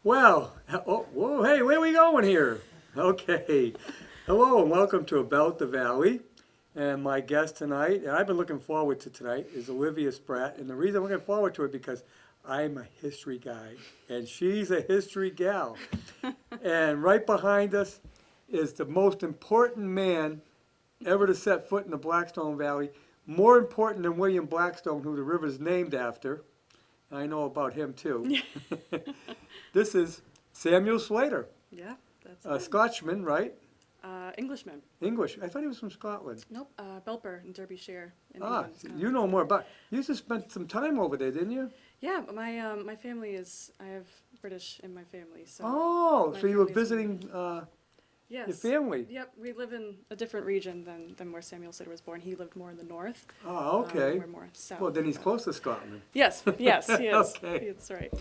Well, oh, whoa, hey, where are we going here? Okay. Hello and welcome to About the Valley. And my guest tonight, and I've been looking forward to tonight, is Olivia Spratt. And the reason I'm looking forward to it because I'm a history guy and she's a history gal. And right behind us is the most important man ever to set foot in the Blackstone Valley. More important than William Blackstone, who the river's named after. I know about him too. This is Samuel Slater, Yeah, that's a it. Scotchman, right? Englishman. English. I thought he was from Scotland. Nope, Belper in Derbyshire in Ah, England. you know more about. You used to spend some time over there, didn't you? Yeah, my family is, I have British in my family, so. Oh, my so you were family's in- visiting your Yes. family. Yep, we live in a different region than where Samuel Slater was born. He lived more in the north. Oh, okay. We're more south. Well, then he's but- close to Scotland. Yes, yes, he is. Okay. That's right.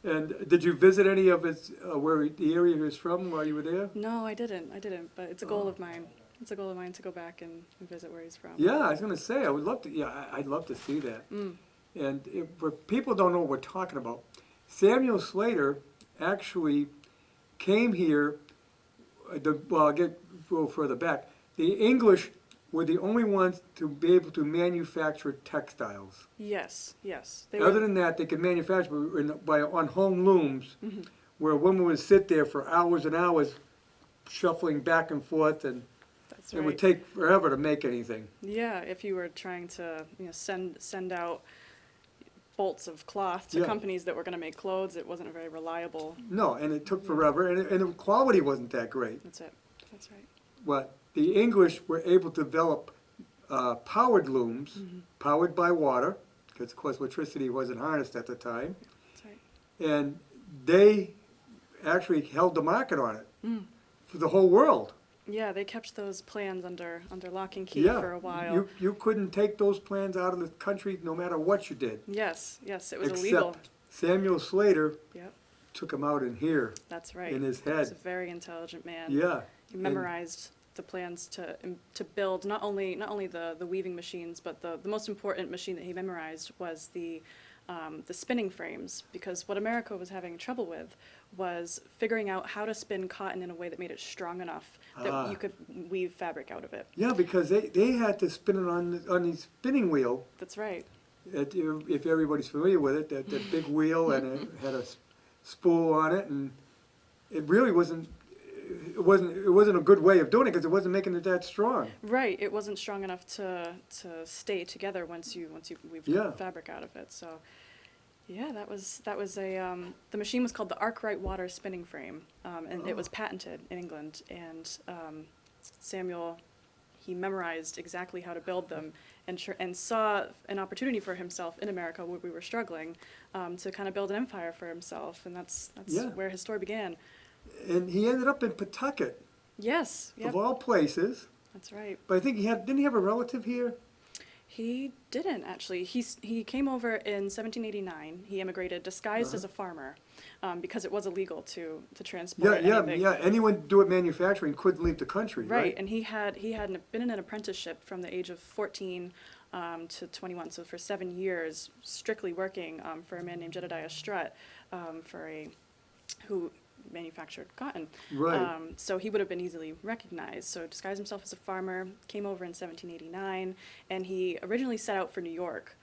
And did you visit any of his the area he was from while you were there? No, I didn't, but it's a goal Oh. of mine. It's a goal of mine to go back and visit where he's from. Yeah, I was going to say I would love to. Yeah, I'd love to see that. Mm. And for people don't know what we're talking about, Samuel Slater actually came here. Well, I'll get a little further back. The English were the only ones to be able to manufacture textiles. Yes, yes. Other than that, they could manufacture on home looms, Mhm. where a woman would sit there for hours and hours, shuffling back and forth, and That's it right. would take forever to make anything. Yeah, if you were trying to, send out bolts of cloth to Yeah. companies that were going to make clothes, it wasn't a very reliable. No, and it took forever, and the quality wasn't that great. That's it. That's right. But the English were able to develop powered looms, powered by water, because of course electricity wasn't harnessed at the time, That's right. and they actually held the market on it Mm. for the whole world. Yeah, they kept those plans under lock and key Yeah, for a while. you couldn't take those plans out of the country no matter what you did. Yes, yes, it was Except illegal. Samuel Slater Yep, took them out in here, that's right. in his He was a head. very intelligent man. Yeah. He memorized the plans to build not only the weaving machines, but the most important machine that he memorized was the spinning frames, because what America was having trouble with was figuring out how to spin cotton in a way that made it strong enough that Ah. you could weave fabric out of it. Yeah, because they had to spin it on the spinning wheel. That's right. If everybody's familiar with it, that big wheel, and it had a spool on it, and it really wasn't a good way of doing it because it wasn't making it that strong. Right, it wasn't strong enough to stay together once you weaved Yeah. fabric out of it. So, yeah, that was the machine was called the Arkwright water spinning frame, and it was patented in England. And Samuel, he memorized exactly how to build them, and saw an opportunity for himself in America where we were struggling, to kind of build an empire for himself, and that's Yeah. where his story began. And he ended up in Pawtucket, Yes, yep, of all places. that's right. But I think didn't he have a relative here? He didn't actually. He came over in 1789. He immigrated disguised as a farmer, because it was illegal to transport anything. Yeah. Anyone doing manufacturing couldn't leave the country, Right, right? and he had been in an apprenticeship from the age of 14 to 21, so for 7 years, strictly working for a man named Jedediah Strutt, who manufactured cotton. Right. So he would have been easily recognized. So disguised himself as a farmer, came over in 1789, and he originally set out for New York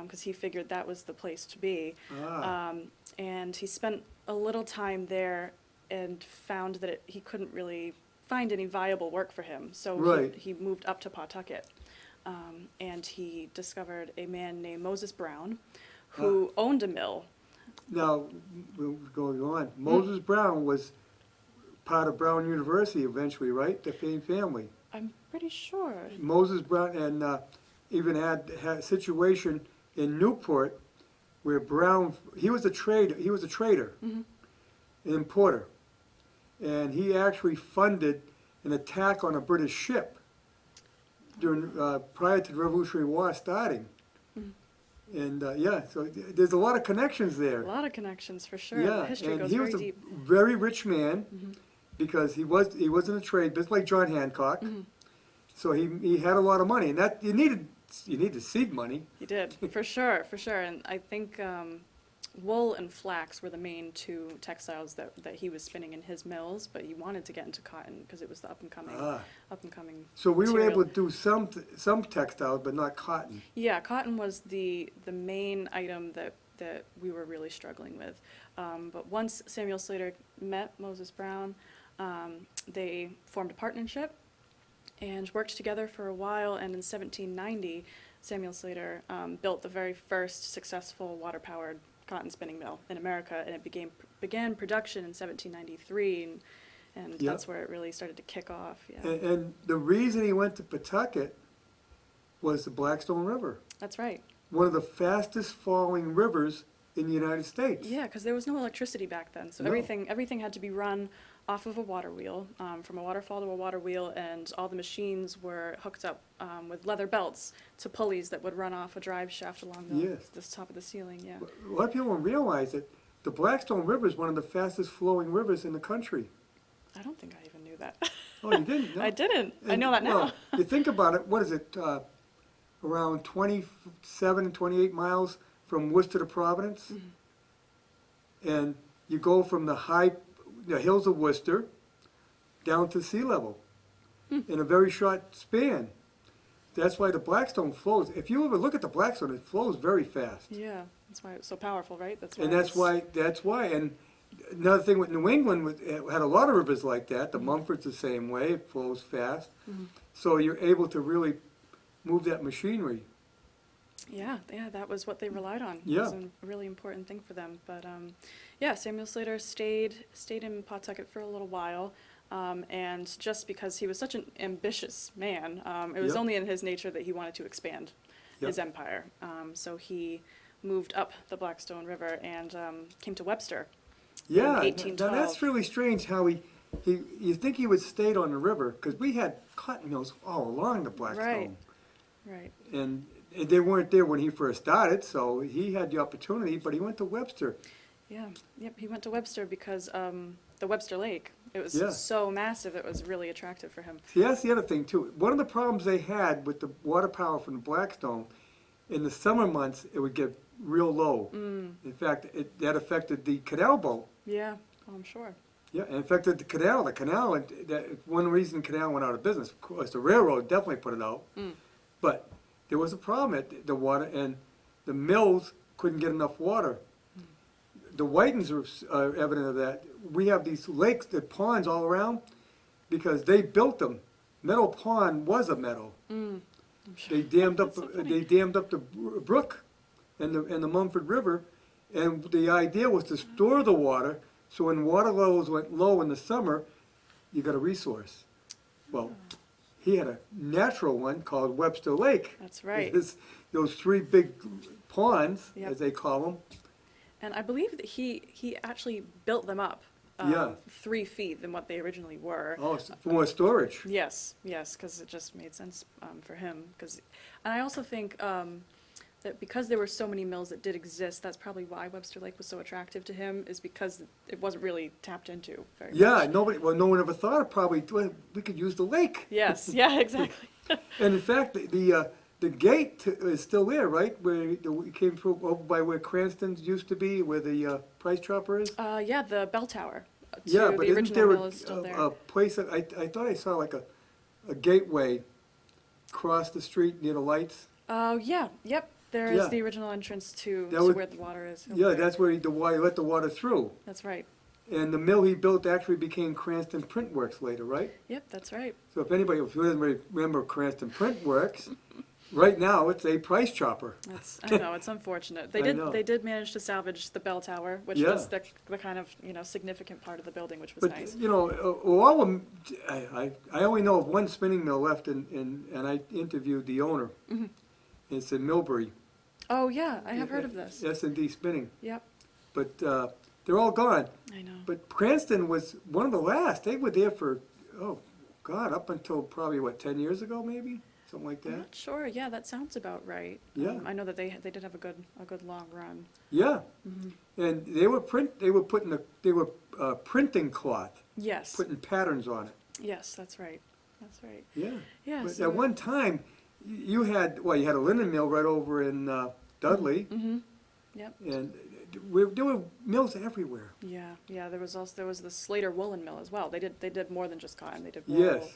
because he figured that was the place to be. Ah. And he spent a little time there and found that he couldn't really find any viable work for him. So Right. he moved up to Pawtucket, and he discovered a man named Moses Brown, who owned a mill. Now, going on, Moses Brown was part of Brown University eventually, right? The same family. I'm pretty sure. Moses Brown, and even had a situation in Newport where Brown, he was a trader, Mhm. an importer, and he actually funded an attack on a British ship during prior to the Revolutionary War starting. Mhm. And so there's a lot of connections there. A lot of connections for sure. Yeah, The history and goes he very was a deep. very rich man Mhm. because he was in a trade business like John Hancock. Mhm. So he had a lot of money, and that you needed seed money. He did, for sure, for sure. And I think wool and flax were the main two textiles that he was spinning in his mills, but he wanted to get into cotton because it was the up and coming. So we were material. able to do some textiles, but not cotton. Yeah, cotton was the main item that we were really struggling with. But once Samuel Slater met Moses Brown, they formed a partnership and worked together for a while. And in 1790, Samuel Slater built the very first successful water-powered cotton spinning mill in America, and it began production in 1793, and Yep. that's where it really started to kick off. Yeah, And the reason he went to Pawtucket was the Blackstone River, that's right. one of the fastest falling rivers in the United States. Yeah, because there was no electricity back then, so No. everything had to be run off of a water wheel, from a waterfall to a water wheel, and all the machines were hooked up with leather belts to pulleys that would run off a drive shaft along Yes. the top of the ceiling. Yeah, A lot of people don't realize that the Blackstone River is one of the fastest flowing rivers in the country. I don't think I even knew that. Oh, you didn't? No. I didn't. I And, know that now. well, you think about it, what is it, around 27, 28 miles from Worcester to Providence? Mm-hmm. And you go from the hills of Worcester down to sea level in a very short span. That's why the Blackstone flows. If you ever look at the Blackstone, it flows very fast. Yeah, that's why it's so powerful, right? That's why. And that's why. And another thing with New England, it had a lot of rivers like that. The Mumford's the same way, it flows fast. Mhm. So you're able to really move that machinery. Yeah, that was what they relied on. Yeah. It was a really important thing for them. But yeah, Samuel Slater stayed in Pawtucket for a little while, and just because he was such an ambitious man, it was Yep. only in his nature that he wanted to expand his Yep. empire. So he moved up the Blackstone River and came to Webster. Yeah, In now 1812. that's really strange how you think he would stayed on the river, because we had cotton mills all along the Blackstone. Right. And they weren't there when he first started, so he had the opportunity, but he went to Webster. Yeah. Yep. He went to Webster because the Webster Lake. It was Yeah. so massive. It was really attractive for him. See, that's the other thing too. One of the problems they had with the water power from the Blackstone, in the summer months, it would get real low. In fact, that affected the canal boat. Yeah. Oh, I'm sure. Yeah, it affected the canal. One reason the canal went out of business. Of course, the railroad definitely put it out. But there was a problem at the water, and the mills couldn't get enough water. The Whitens are evident of that. We have these lakes, the ponds all around, because they built them. Meadow Pond was a meadow. I'm sure. They dammed up. That's so funny. They dammed up the brook and the Mumford River, and the idea was to store the water. So when water levels went low in the summer, you got a resource. Well, he had a natural one called Webster Lake. That's right. Those three big ponds, Yep. as they call them. And I believe that he actually built them up Yeah. 3 feet than what they originally were. Oh, for more storage. Yes, because it just made sense for him. And I also think that because there were so many mills that did exist, that's probably why Webster Lake was so attractive to him, is because it wasn't really tapped into very Yeah, much. no one ever thought of probably, well, we could use the lake. Yes, yeah, exactly. And in fact, the gate is still there, right? Where we came through, over by where Cranston's used to be, where the Price Chopper is? Yeah, the bell tower to Yeah, but the isn't original there mill is still a there. place that, I thought I saw like a gateway across the street near the lights? Oh, yeah, yep. There is Yeah. the original entrance to That was- where the water is. over Yeah, there. that's where he let the water through. That's right. And the mill he built actually became Cranston Print Works later, right? Yep, that's right. So if anybody who doesn't really remember Cranston Print Works, right now it's a Price Chopper. I know, it's unfortunate. I know. They did manage to salvage the bell tower, which Yeah. was the kind of, significant part of the building, which was But, nice. all of them, I only know of one spinning mill left, and I interviewed the owner. It's in Millbury. Oh, yeah, I have heard of this. S&D Spinning. Yep, But they're all gone. I know. But Cranston was one of the last. They were there for, up until probably, 10 years ago maybe? Something like I'm that. not sure. Yeah, that sounds about right. Yeah. I know that they did have a good long run. Yeah. And they were printing cloth, Yes. putting patterns on it. Yes, that's right. That's right. Yeah. Yeah. But so at one time, you had a linen mill right over in Dudley. Yep. And there were mills everywhere. Yeah, yeah. There was the Slater woolen mill as well. They did more than just cotton. They did wool. Yes.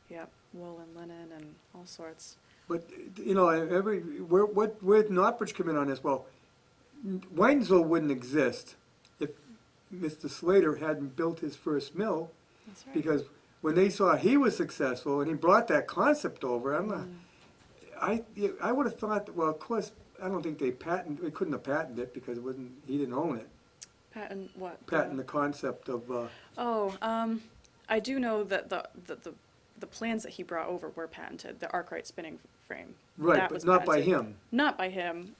Yep, wool and linen and all sorts. But, you know, where Northbridge come in on this? Well, Waynesville wouldn't exist if Mr. Slater hadn't built his first mill, That's right. because when they saw he was successful and he brought that concept over, I would have thought that, well, of course, I don't think they couldn't have patented it because he didn't own it. Patent what? Patent the concept of, I do know that the plans that he brought over were patented. The arc right spinning frame. right, That but was not by patented. him. Not by him.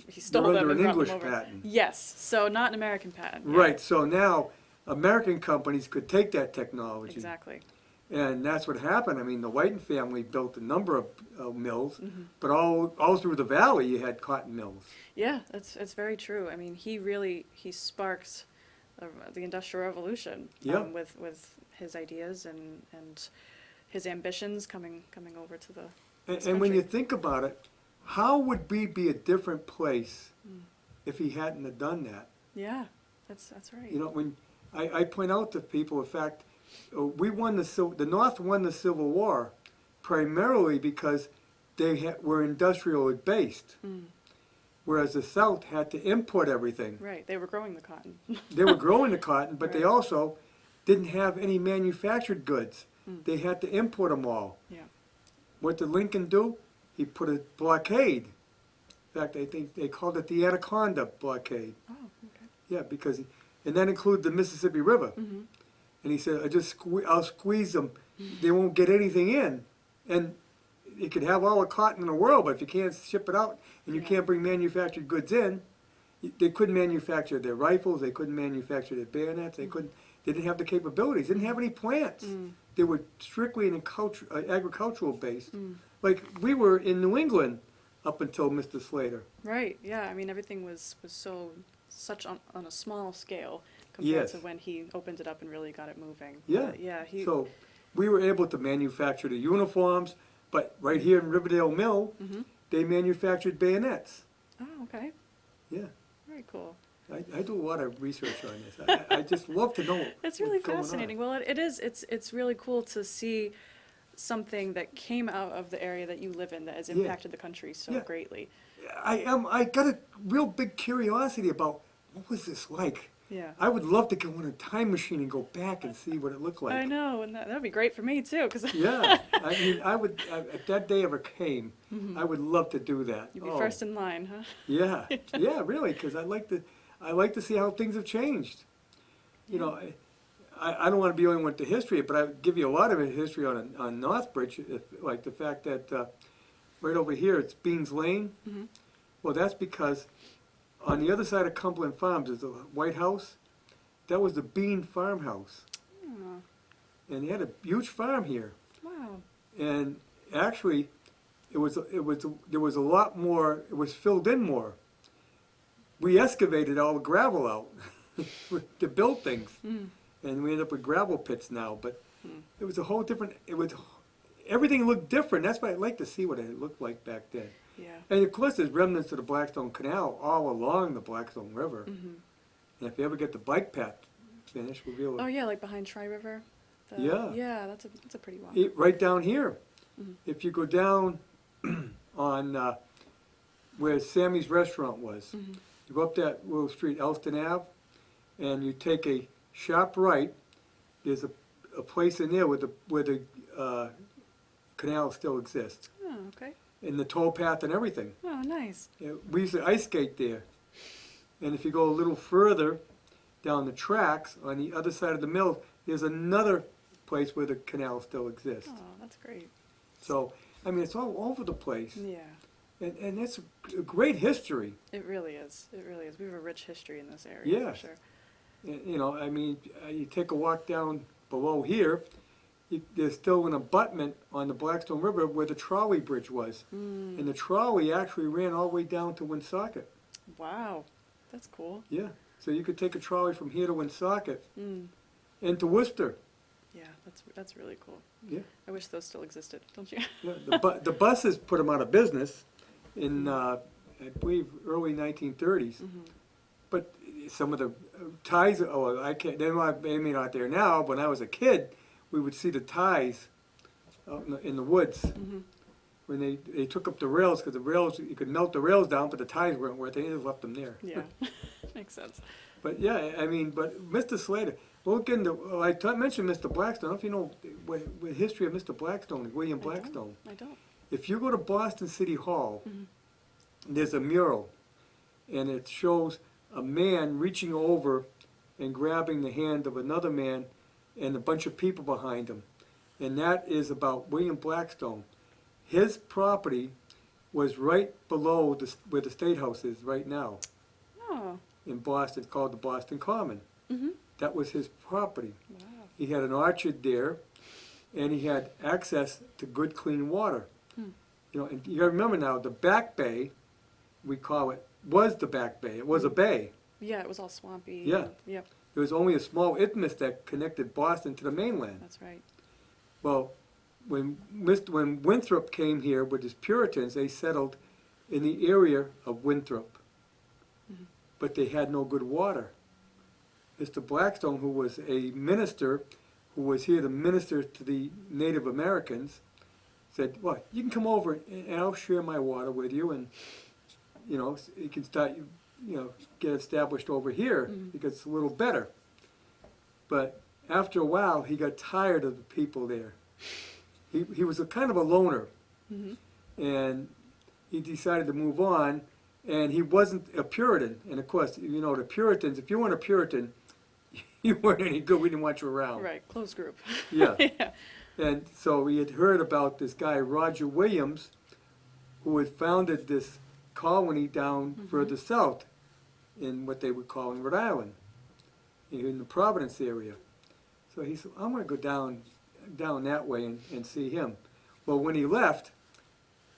He stole They're them under and an brought English them over. patent. Yes, so not an American patent. yeah. Right, so now American companies could take that technology. Exactly. And that's what happened. I mean, the Whiten family built a number of mills, Mm-hmm. but all through the valley you had cotton mills. Yeah, it's very true. I mean, he sparked the Industrial Revolution Yeah. with his ideas and his ambitions coming over to the. And when you think about it, how would we be a different place if he hadn't have done that? Yeah, that's right. You know, when I point out to people, in fact, we won the North won the Civil War primarily because they were industrially based, whereas the South had to import everything. Right, they were growing the cotton. They were growing the cotton, but they Right. also didn't have any manufactured goods. They had to import them all. Yeah. What did Lincoln do? He put a blockade. In fact, I think they called it the Anaconda blockade. Oh, okay. Yeah, and that included the Mississippi River. Mm-hmm. And he said, I'll squeeze them. They won't get anything in. And you could have all the cotton in the world, but if you can't ship it out and you Yeah. can't bring manufactured goods in, they couldn't manufacture their rifles. They couldn't manufacture their bayonets. They didn't have the capabilities. They didn't have any plants. They were strictly agricultural based. Like we were in New England up until Mr. Slater. Right. Yeah. I mean, everything was such on a small scale compared Yes. to when he opened it up and really got it moving. Yeah. But yeah. So we were able to manufacture the uniforms, but right here in Riverdale Mill, they manufactured bayonets. Oh, okay. Yeah. Very cool. I do a lot of research on this. I just love to know It's really what's going on. fascinating. Well, it is. It's really cool to see something that came out of the area that you live in that has Yeah. impacted the country so Yeah. greatly. I got a real big curiosity about what was this like. Yeah. I would love to go in a time machine and go back and see what it looked like. I know, and that'd be great for me too, because Yeah, I mean, if that day ever came, I would love to do that. you'd be Oh, first in line, huh? Yeah, yeah, really, because I like to see how things have changed. You know, I don't want to be only one to history, but I give you a lot of history on Northbridge, like the fact that right over here it's Beans Lane. Well, that's because on the other side of Cumberland Farms is the White House. That was the Bean farmhouse, Oh, and they had a huge farm here. wow. And actually, there was a lot more. It was filled in more. We excavated all the gravel out to build things, and we ended up with gravel pits now. But it was a whole different. Everything looked different. That's why I like to see what it looked like back then. Yeah. And of course, there's remnants of the Blackstone Canal all along the Blackstone River. And if you ever get the bike path finished, we'll be able to. Oh yeah, like behind Tri River. Yeah. Yeah, that's a pretty walk. Right down here. If you go down on where Sammy's restaurant was, you go up that little street, Elston Ave, and you take a sharp right. There's a place in there where the canal still exists, Oh, okay. and the tow path and everything. Oh, nice. Yeah, we used to ice skate there. And if you go a little further down the tracks on the other side of the mill, there's another place where the canal still exists. Oh, that's great. So, I mean, it's all over the place. Yeah, And it's a great history. it really is. It really is. We have a rich history in this area, Yes. for sure. You know, I mean, you take a walk down below here, there's still an abutment on the Blackstone River where the trolley bridge was. And the trolley actually ran all the way down to Woonsocket. Wow, that's cool. Yeah. So you could take a trolley from here to Woonsocket Mm. and to Worcester. Yeah, that's really cool. Yeah. I wish those still existed, don't you? Yeah, the buses put them out of business in I believe, early 1930s. Mm-hmm. But some of the ties, I can't, they may not there now, but when I was a kid, we would see the ties out in the woods. Mm-hmm. When they took up the rails, because the rails, you could melt the rails down, but the ties weren't worth it, they just left them there. Yeah, makes sense. But yeah, I mean, but Mr. Slater, we'll get into, mentioned Mr. Blackstone. I don't know if you know what history of Mr. Blackstone is, William Blackstone. I don't. If you go to Boston City Hall, Mm-hmm. there's a mural, and it shows a man reaching over and grabbing the hand of another man and a bunch of people behind him. And that is about William Blackstone. His property was right below where the State House is right now Oh. in Boston, called the Boston Common. Mm-hmm. That was his property. Wow. He had an orchard there, and he had access to good, clean water. Hmm. You know, and you gotta remember now, the Back Bay, we call it, was the Back Bay. It was a bay. Yeah, it was all swampy. Yeah. Yep, There was only a small isthmus that connected Boston to the mainland. that's right. Well, when Winthrop came here with his Puritans, they settled in the area of Winthrop. Mhm. But they had no good water. Mr. Blackstone, who was a minister, who was here to minister to the Native Americans, said, well, you can come over and I'll share my water with you, and, you know, you can start, you know, get established over here Mhm. because it's a little better. But after a while, he got tired of the people there. He was a kind of a loner, Mm-hmm. and he decided to move on, and he wasn't a Puritan. And of course, you know, the Puritans, if you weren't a Puritan, you weren't any good. We didn't want you around. Right, closed group. Yeah. Yeah. And so we had heard about this guy, Roger Williams, who had founded this colony down Mhm. further south in what they would call in Rhode Island, in the Providence area. So he said, I'm going to go down that way and see him. Well, when he left,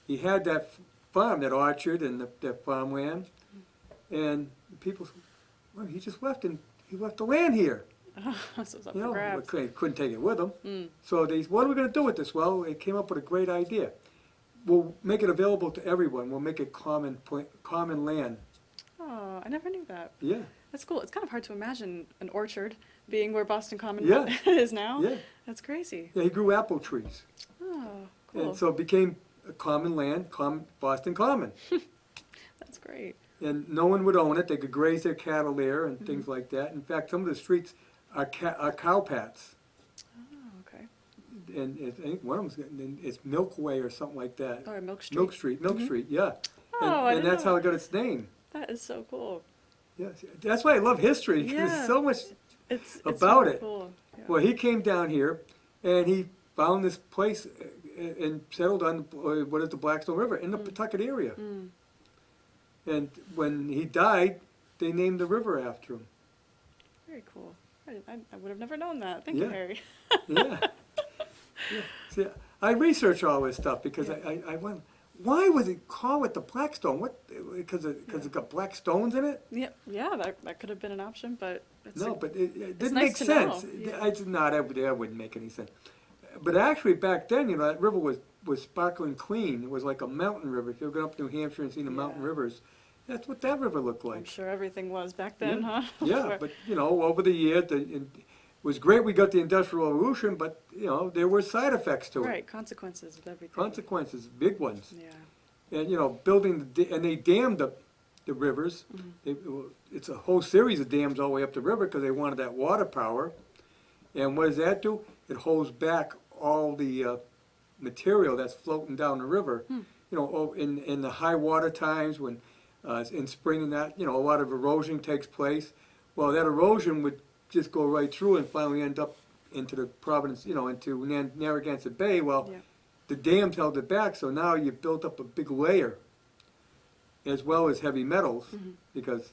he had that farm, that orchard and that farmland, and the people said, well, he just left, and he left the land here. So it's up You for know, grabs. couldn't take it with him. Mm. So they said, what are we going to do with this? Well, they came up with a great idea. We'll make it available to everyone. We'll make it common land. Oh, I never knew that. Yeah, That's cool. It's kind of hard to imagine an orchard being where Boston Common Yeah. is now. yeah. That's crazy. Yeah, he grew apple trees. Oh, cool. And so it became a common land, Boston Common. That's great. And no one would own it. They could graze their cattle there and things Mhm. like that. In fact, some of the streets are cow pats. Oh, okay. And I think one of them is Milkway or something like that. Oh, Milk Street. Milk Mhm. Street, yeah. Oh, I And didn't that's know how that. it got its name. That is so cool. Yes, that's why I love history, because Yeah. there's so much. It's About really it. Cool. Yeah. Well, he came down here, and he found this place and settled on what is the Blackstone River in the Mm. Pawtucket area. Mm. And when he died, they named the river after him. Very cool. I would have never known that. Thank you, Yeah. Harry. Yeah. Yeah. See, I research all this stuff because Yeah. I went, why was it call it the Blackstone? What? Because it got black stones in it? Yeah, that could have been an option, but it's No, a- but it didn't nice make to sense. know, yeah. I did not. That wouldn't make any sense. But actually, back then, you know, that river was sparkling clean. It was like a mountain river. If you've gone up to New Hampshire and seen the mountain Yeah. rivers, that's what that river looked I'm like. sure everything was back then, huh? Yeah, Before- but you know, over the years, it was great. We got the Industrial Revolution, but you know, there were side effects to it. right, consequences of everything. Consequences, big ones. Yeah. And you know, building and they dammed the rivers. Mhm. It's a whole series of dams all the way up the river because they wanted that water power. And what does that do? It holds back all the material that's floating down the river. Hmm. You know, in the high water times when in spring and that, you know, a lot of erosion takes place. Well, that erosion would just go right through and finally end up into the Providence, you know, into Narragansett Bay. Well, Yeah. the dams held it back, so now you've built up a big layer, as well as heavy metals, Mhm. because,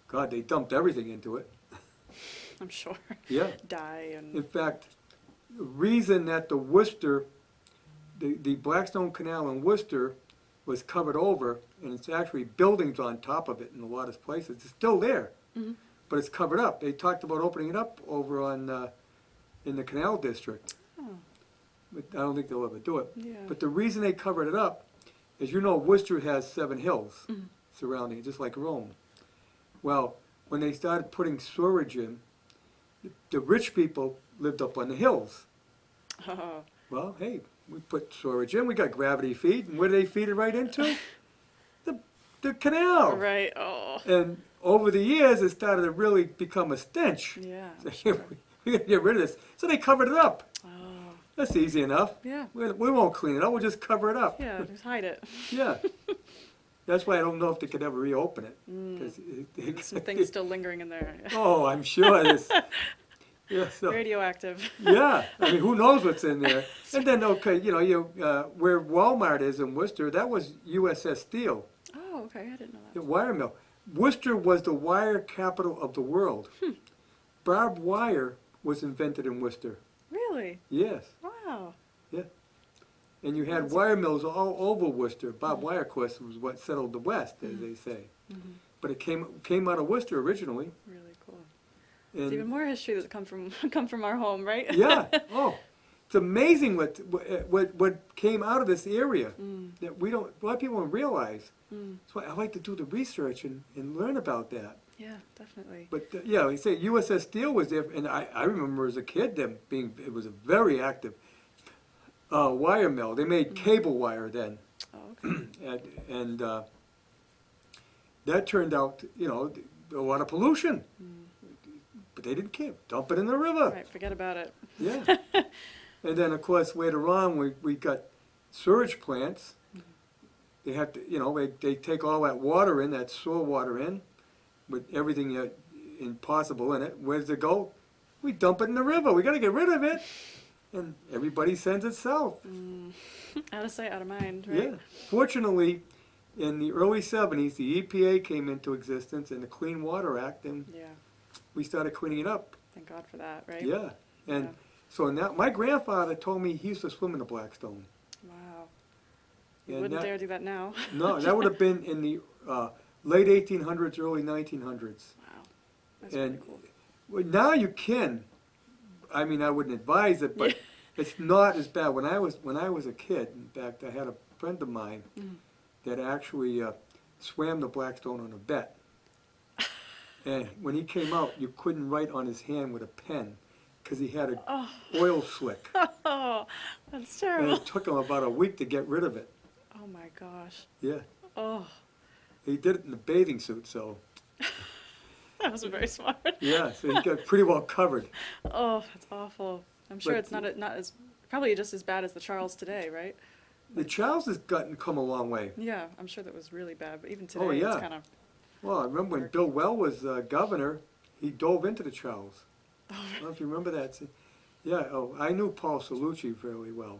God, they dumped everything into it. I'm sure. Yeah. Dye and In fact, the reason that the Worcester, the Blackstone Canal in Worcester was covered over, and it's actually buildings on top of it in a lot of places. It's still there, Mhm. but it's covered up. They talked about opening it up over on in the Canal District, oh, but I don't think they'll ever do it. yeah. But the reason they covered it up is, you know, Worcester has 7 hills, Mhm. surrounding it, just like Rome. Well, when they started putting sewerage in, the rich people lived up on the hills. Oh. Well, hey, we put sewerage in, we got gravity feed, and where do they feed it right into? The canal. Right. Oh. And over the years, it started to really become a stench. Yeah. So I'm sure. we got to get rid of this. So they covered it up. Oh. That's easy enough. Yeah. We won't clean it up, we'll just cover it up. Yeah. Just hide it. Yeah. That's why I don't know if they could ever reopen it. There's some things still lingering in there. Oh, I'm sure. Yeah, so, Radioactive. yeah, I mean, who knows what's in there? And then, okay, where Walmart is in Worcester, that was USS Steel, Oh, okay. I didn't know the that. wire mill. Worcester was the wire capital of the world. Barbed wire was invented in Worcester. Really? Yes, Wow. and you had wire mills all over Worcester. Barbed wire, of course, was what settled the West, as they say. Mm-hmm. But it came out of Worcester originally. Really cool. And It's even more history that come from our home, right? yeah. Oh, it's amazing what came out of this area that a lot of people don't realize. That's why I like to do the research and learn about that. Yeah, definitely. But yeah, like you say, USS Steel was there, and I remember as a kid it was a very active wire mill. They made cable wire then, Oh, okay. and that turned out a lot of pollution. But they didn't care. Dump it in the river. Right, forget about it. Yeah. And then, of course, later on, we got sewage plants. They have to, they take all that water in, that sewer water in, with everything impossible in it. Where does it go? We dump it in the river. We got to get rid of it. And everybody sends it south. Out of sight, out of mind, right? Yeah. Fortunately, in the early 70s, the EPA came into existence and the Clean Water Act, and Yeah. we started cleaning it up. Thank God for that, right? Yeah. And Yeah. so now, my grandfather told me he used to swim in the Blackstone. Wow. You And wouldn't that- dare do that now. No, that would have been in the late 1800s, early 1900s. Wow. That's And really cool. well, now you can. I mean, I wouldn't advise it, but it's not as bad. When I was a kid, in fact, I had a friend of mine that actually swam the Blackstone on a bet. And when he came out, you couldn't write on his hand with a pen because he had an oil slick. Oh, that's And terrible. it took him about a week to get rid of it. Oh my gosh. Yeah. Oh, He did it in a bathing suit, so that was very smart. yeah, so he got pretty well covered. Oh, that's awful. I'm sure But- it's not as probably just as bad as the Charles today, right? The Charles has come a long way. Yeah, I'm sure that was really bad, but even today Oh, yeah. it's kind of. Well, I remember when Bill Well was governor, he dove into the Charles. I don't know if you remember that. Yeah, I knew Paul Salucci fairly well.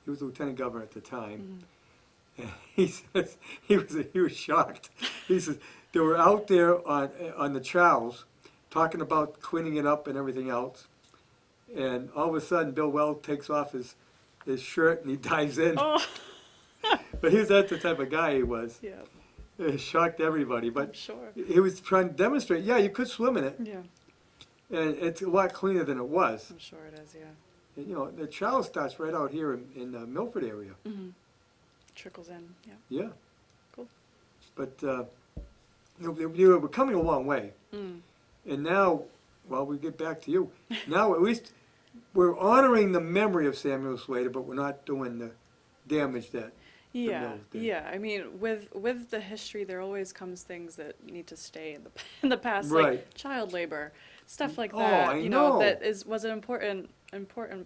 He was lieutenant governor at the time. And he says he was shocked. He says they were out there on the Charles talking about cleaning it up and everything else. And all of a sudden, Bill Well takes off his shirt and he dives in. Oh, But that's the type of guy he was. yeah, It shocked everybody. I'm But sure. he was trying to demonstrate, yeah, you could swim in it. Yeah, And it's a lot cleaner than it was. I'm sure it is, yeah. And, the Charles starts right out here in the Milford area. Trickles in, yeah. Yeah. Cool. But we're coming a long way. And now, well, we get back to you. Now, at least we're honoring the memory of Samuel Slater, but we're not doing the damage that Yeah, mills did. yeah. I mean, with the history, there always comes things that need to stay in the in the past, Right. like child labor, stuff like Oh, that. I You know, know. that was an important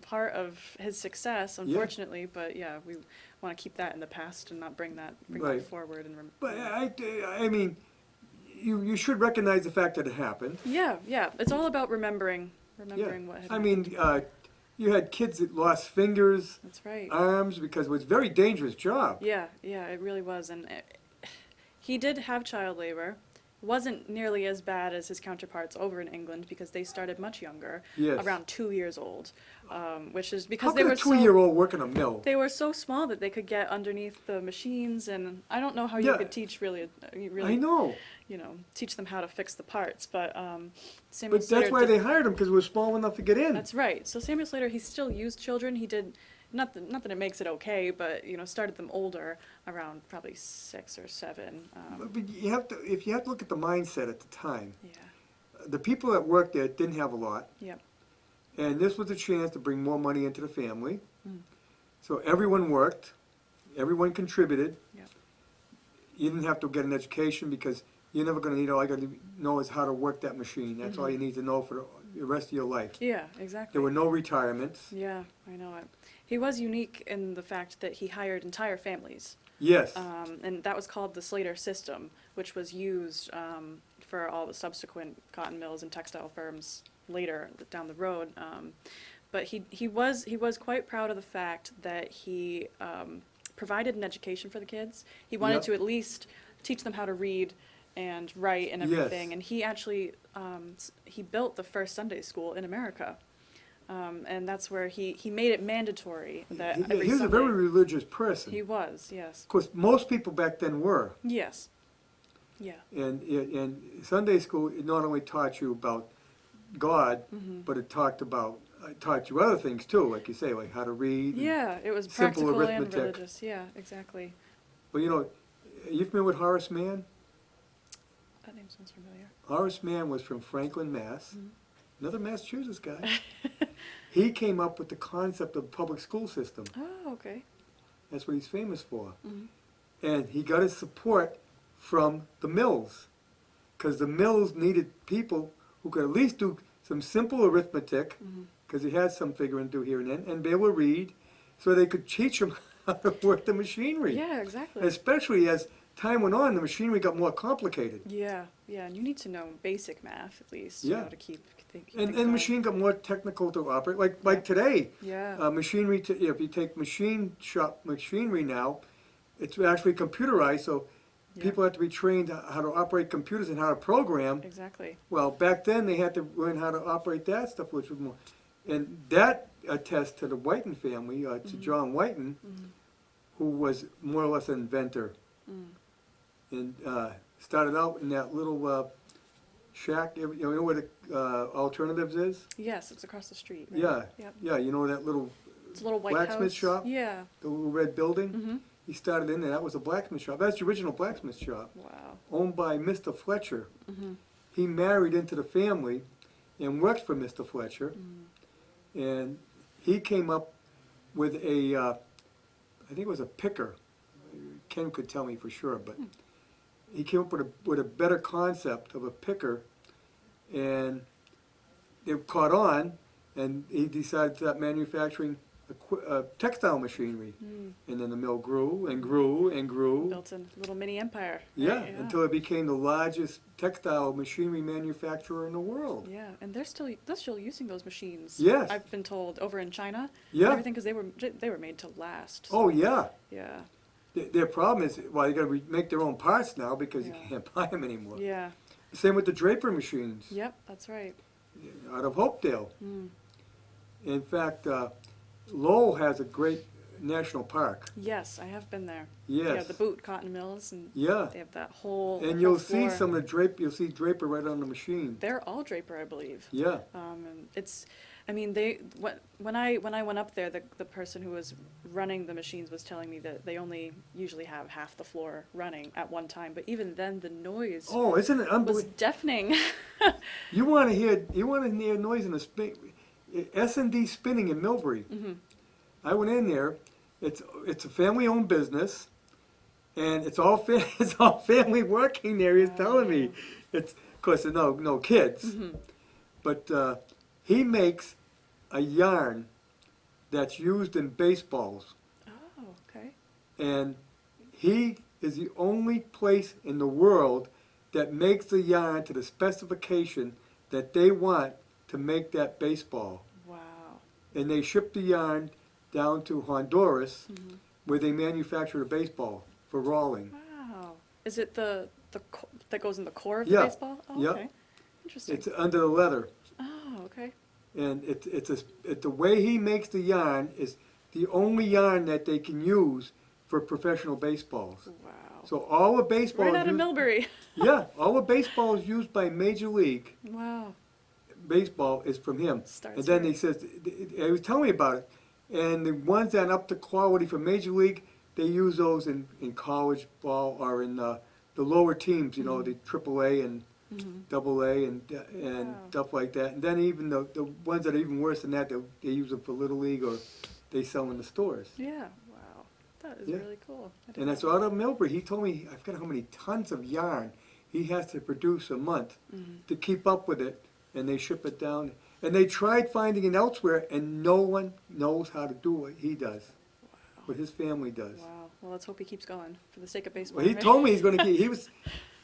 part of his success, unfortunately. But yeah, we want to keep that in the past and not bring that Right. forward. And But I mean, you should recognize the fact that it happened. yeah, it's all about remembering what Yeah. had I mean, you had kids that lost fingers, That's right. arms, because it was a very dangerous job. Yeah, it really was, and he did have child labor. Wasn't nearly as bad as his counterparts over in England because they started much younger, Yes. around 2 years old. which is How because they could a were so 2-year-old work in a mill? they were so small that they could get underneath the machines, and I don't know how you Yeah. could teach really, I know, teach them how to fix the parts. But Samuel but Slater that's why they hired him, because it was small enough to get in. That's right. So Samuel Slater, he still used children. He did not that it makes it okay, but started them older, around probably 6 or 7. But you have to, if you have to look at the mindset at the time, Yeah. the people that worked there didn't have a lot, Yep. and this was a chance to bring more money into the family. Mm. So everyone worked, everyone contributed. Yep. You didn't have to get an education because you're never going to need, all you got to know is how to work that machine. That's all you need to know for the rest of your life. Yeah. Exactly. There were no retirements. Yeah, I know it. He was unique in the fact that he hired entire families. Yes. And that was called the Slater system, which was used for all the subsequent cotton mills and textile firms later down the road. But he was quite proud of the fact that he provided an education for the kids. He wanted Yep. to at least teach them how to read and write and Yes. everything. And he actually he built the first Sunday school in America. And that's where he made it mandatory that every He was a Sunday. very religious person. He was, yes. Of course, most people back then were. Yes. Yeah. And Sunday school, it not only taught you about God, but it taught you other things too, like you say, like how to read. and- Yeah, it was simple practical and arithmetic. religious. Yeah, exactly. But are you familiar with Horace Mann? That name sounds familiar. Horace Mann was from Franklin, Mass. Mhm. Another Massachusetts guy. He came up with the concept of the public school system. Oh, okay. That's what he's famous for. Mhm. And he got his support from the mills, because the mills needed people who could at least do some simple arithmetic, Mhm. because he had some figuring to do here and then, and be able to read, so they could teach them how to work the machinery. Yeah, exactly. Especially as time went on, the machinery got more complicated. Yeah, yeah, and you need to know basic math at least, Yeah. to keep And things the going. machine got more technical to operate, like today. Yeah. Machinery, if you take machine shop machinery now, it's actually computerized, so Yeah. people have to be trained how to operate computers and how to program. Exactly. Well, back then they had to learn how to operate that stuff, which was more, and that attests to the Whiten family, to John Whiten, Mhm. who was more or less an inventor, Mm. and started out in that little shack. You know where the Alternatives is? Yes, it's across the street. Right? Yeah, Yep. yeah. You know that little It's a little white blacksmith house. shop? Yeah. the little red building? Mhm. He started in there. That was a blacksmith shop. That's the original blacksmith shop, Wow. owned by Mr. Fletcher. Mhm. He married into the family and worked for Mr. Fletcher. Mm. And he came up with I think it was a picker. Ken could tell me for sure, but he came up with a better concept of a picker, and it caught on, and he decided to start manufacturing textile machinery. Mm. And then the mill grew and grew and grew. Built a little mini empire. Yeah, right? until it became the largest textile machinery manufacturer in the world. Yeah, and they're still using those machines. Yes. I've been told over in China. And Yeah. everything because they were made to last. Oh, yeah. Yeah. Their problem is, well, they got to make their own parts now because you Yeah. can't buy them anymore. Yeah. Same with the draper machines Yep. That's right. out of Hopedale. Mm. In fact, Lowell has a great national park. Yes, I have been there. Yeah, Yes. the boot cotton mills, and Yeah. they have that whole. And whole you'll see floor. some of the drape. You'll see draper right on the machine. They're all draper, I believe. Yeah. And it's, I mean, when I went up there, the person who was running the machines was telling me that they only usually have half the floor running at one time. But even then, the noise Oh, isn't it was unbelievable? deafening. You want to hear noise in a spin. S&D Spinning in Millbury. Hmm. I went in there. It's a family-owned business, and it's all it's all family working there. He's telling me, it's of course there's no kids, Hmm. but he makes a yarn that's used in baseballs, Oh, okay. and he is the only place in the world that makes the yarn to the specification that they want to make that baseball. Wow. And they ship the yarn down to Honduras, Hmm. where they manufacture the baseball for rolling. Wow. Is it the that goes in the core of Yeah, the baseball? Oh, yeah. okay. Interesting. It's under the leather. Oh, okay. and it's the way he makes the yarn is the only yarn that they can use for professional baseballs. Wow. So all the baseballs Right out of Millbury. yeah, all the baseballs used by Major League Wow. Baseball is from him. Starts And then here. he says, he was telling me about it, and the ones that are up to quality for Major League, they use those in college ball or in the lower teams, you know, the AAA and double A and Wow. stuff like that. And then even the ones that are even worse than that, they use them for Little League or they sell in the stores. Yeah. Wow. That is Yeah. really cool. I didn't And that's know out of Millbury. He told me, I forgot how many tons of yarn he has to produce a month to keep up with it, and they ship it down. And they tried finding it elsewhere, and no one knows how to do what he does, what his family does. Wow. Well, let's hope he keeps going for the sake of baseball. Well, he right? told me he's going to keep.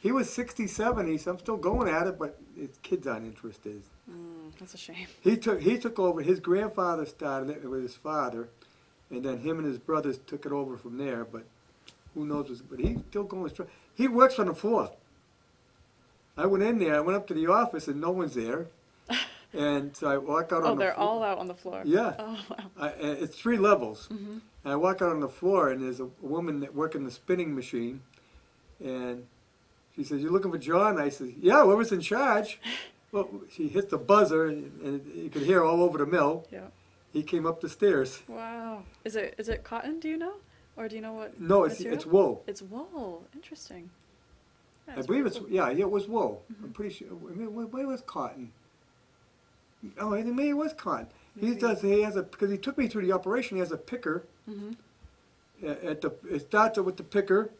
He was 67. He said, I'm still going at it, but his kids aren't interested. That's a shame. He took over. His grandfather started it with his father, and then him and his brothers took it over from there. But who knows? But he's still going strong. He works on the floor. I went in there. I went up to the office, and no one's there. And so I walk out on the floor. Oh, they're all out on the floor. Yeah. Oh, wow. It's 3 levels. And I walk out on the floor, and there's a woman that working the spinning machine, and she says, "You looking for John?" I said, "Yeah, whoever's in charge." Well, she hit the buzzer, and you could hear all over the mill. Yeah. He came up the stairs. Wow. Is it cotton? Do you know, or do you know what? No, it's material? wool. It's wool. Interesting. I believe it's it was wool. I'm pretty sure. I mean, where was cotton? Oh, maybe it was cotton. Maybe. He has a because he took me through the operation. He has a picker. It starts with the picker,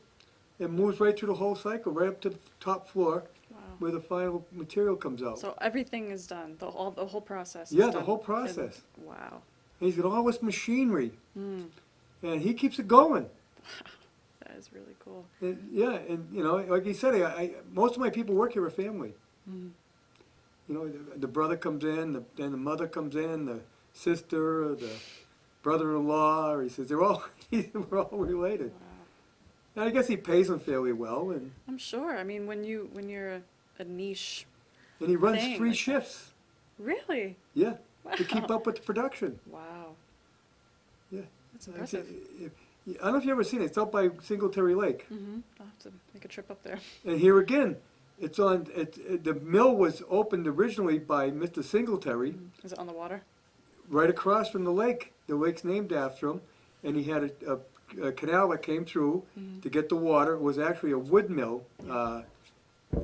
and moves right through the whole cycle, right up to the top floor, Wow. where the final material comes out. So everything is done. The whole process. Yeah, is the done whole process. Wow. And he's got all this machinery, Mm, and he keeps it going. that is really cool. And, yeah, and you know, like he said, most of my people work here are family. Mm. You know, the brother comes in, then the mother comes in, the sister, the brother-in-law. Or he says they're all we're all related. Wow. And I guess he pays them fairly well, and I'm sure. I mean, when you're a niche, he runs Thing 3 like that. shifts. really. Yeah, Wow. to keep up with the production. Wow. Yeah. That's impressive. I don't know if you've ever seen it. It's out by Singletary Lake. I'll have to make a trip up there. And here again, it's on. The mill was opened originally by Mr. Singletary, Is it on the water? right across from the lake. The lake's named after him, and he had a canal that came through to get the water. It was actually a wood mill,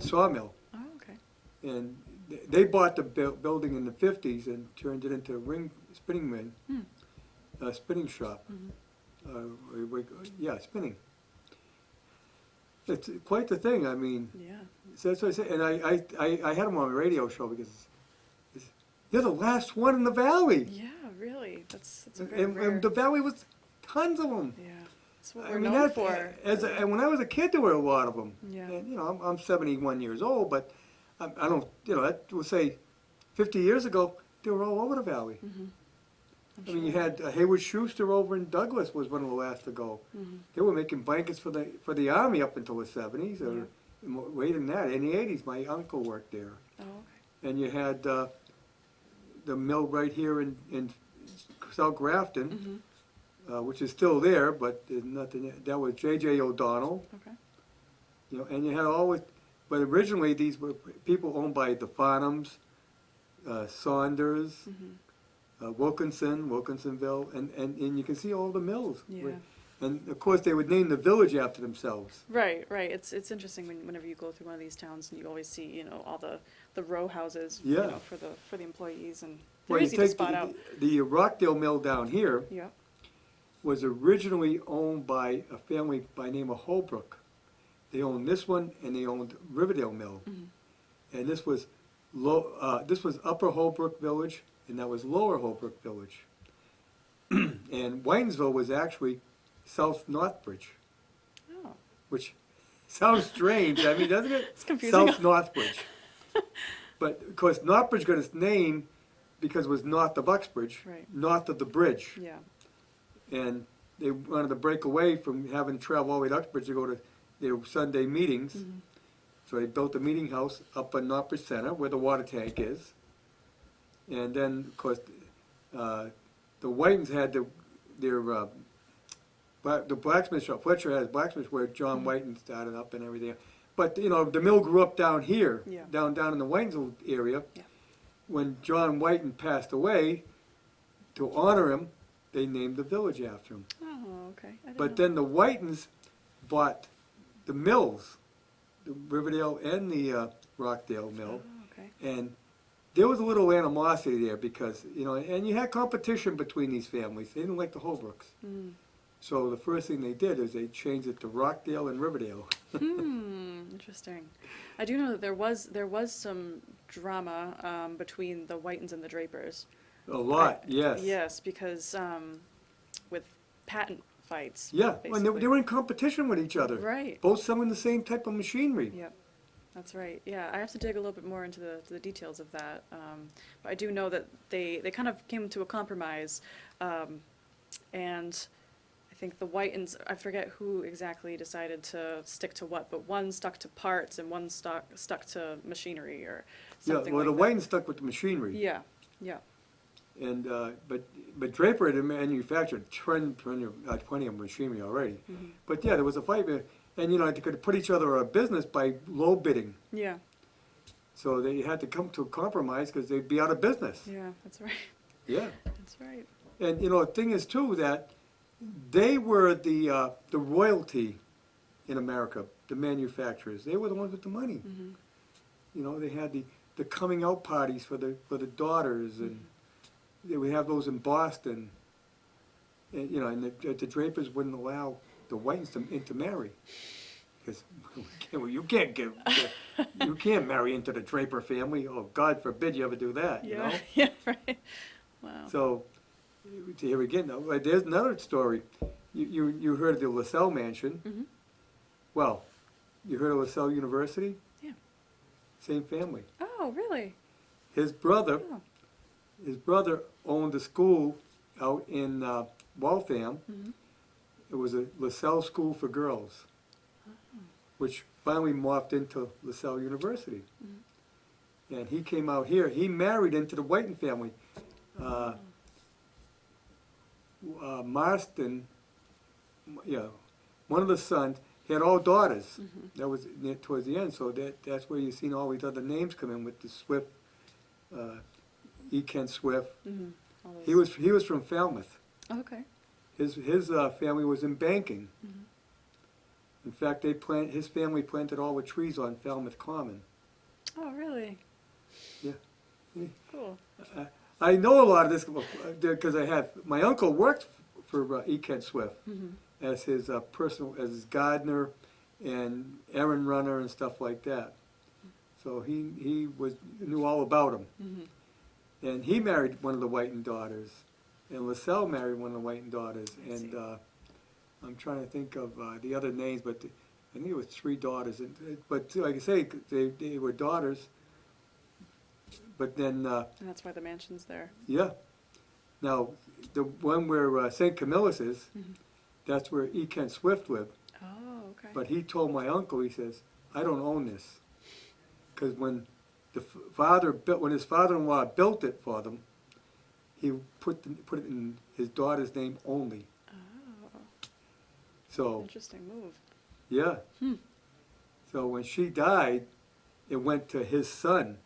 sawmill, Oh, okay. and they bought the building in the 50s and turned it into a spinning mill, spinning shop. Spinning. It's quite the thing. I mean, Yeah. so that's what I say. And I had him on a radio show because you're the last one in the valley. Yeah, really. That's a very And rare. the valley was tons of them. Yeah. That's what we're known for. And when I was a kid, there were a lot of them. Yeah. And, you know, I'm 71 years old, but I don't, you know, that would say 50 years ago, they were all over the valley. I mean, you had Hayward Schuster over in Douglas was one of the last to go. They were making blankets for the Army up until the 70s, or later than that. In the 80s, my uncle worked there. Oh, okay. And you had the mill right here in South Grafton, which is still there, but there's nothing. That was J.J. O'Donnell. Okay. You know, and you had always, but originally these were people owned by the Farnhams, Saunders, Wilkinsonville, and you can see all the mills. Yeah. And of course they would name the village after themselves. Right, right. It's interesting whenever you go through one of these towns and you always see, you know, all the row houses, you Yeah. know, for the employees, and they're Well, you easy to take spot out. the Rockdale mill down here Yeah. was originally owned by a family by the name of Holbrook. They owned this one, and they owned Riverdale Mill. And this was Upper Holbrook Village, and that was Lower Holbrook Village. And Whitensville was actually South Northbridge, Oh, which sounds strange. I mean, doesn't it? it's confusing. South Northbridge. But of course, Northbridge got its name because it was north of Uxbridge, Right. north of the bridge. Yeah. And they wanted to break away from having to travel all the way to Uxbridge to go to their Sunday meetings. So they built a meeting house up on Northbridge Center where the water tank is. And then, of course, the Whitens had their the blacksmith shop. Fletcher had his blacksmith where John Whiten started up and everything. But the mill grew up down here, Yeah. down in the Whitensville area. Yeah. When John Whiten passed away, to honor him, they named the village after him. Oh, okay. I didn't But know. then the Whitens bought the mills, the Riverdale and the Rockdale mill, Oh, okay. and there was a little animosity there because, and you had competition between these families. They didn't like the Holbrooks. Mm. So the first thing they did is they changed it to Rockdale and Riverdale. Interesting. I do know that there was some drama between the Whitens and the Drapers. A lot, yes. Yes, because with patent fights. Yeah, and they basically. were in competition with each other. Right. Both selling the same type of machinery. Yep, that's right. Yeah, I have to dig a little bit more into the details of that. But I do know that they kind of came to a compromise, and I think the Whitens, I forget who exactly decided to stick to what, but one stuck to parts and one stuck to machinery or Yeah, something well, the like Whitens stuck with the machinery. that. Yeah, yeah. And but Draper had manufactured plenty of machinery already. Mm-hmm. But yeah, there was a fight, and they could put each other out of business by low bidding. Yeah, So they had to come to a compromise because they'd be out of business. yeah, that's right. Yeah, That's right. and the thing is too that they were the royalty in America, the manufacturers. They were the ones with the money. Mm-hmm. They had the coming out parties for the daughters, and they would have those in Boston. And, and the Drapers wouldn't allow the Whitens to marry because you can't marry into the Draper family. Oh, God forbid you ever do that. Yeah, yeah, right. Wow. So here again, there's another story. You heard of the LaSalle Mansion? Mm-hmm. Well, you heard of LaSalle University? Yeah. Same family. Oh, really? His brother. Oh. His brother owned a school out in Waltham. Mm-hmm. It was a LaSalle School for Girls, which finally morphed into LaSalle University. And he came out here. He married into the Whiten family. Marston, one of the sons, he had all daughters. That was towards the end, so that's where you've seen all these other names come in with the Swift, E. Kent Swift. Mm-hmm. He was from Falmouth. Oh, okay. His family was in banking. In fact, his family planted all the trees on Falmouth Common. Oh, really? Yeah. Cool. I know a lot of this because my uncle worked for E. Kent Swift as his as his gardener and errand runner and stuff like that. So he knew all about him. And he married one of the Whiten daughters, and LaSalle married one of the Whiten daughters. And I'm trying to think of the other names, but I think it was 3 daughters. But like I say, they were daughters. But then, And that's why the mansion's there. yeah. Now, the one where St. Camillus is, that's where E. Kent Swift lived. Oh, okay. But he told my uncle, he says, I don't own this. Because when when his father-in-law built it for them, he put it in his daughter's name only. Oh, So, interesting move. yeah. So when she died, it went to his son,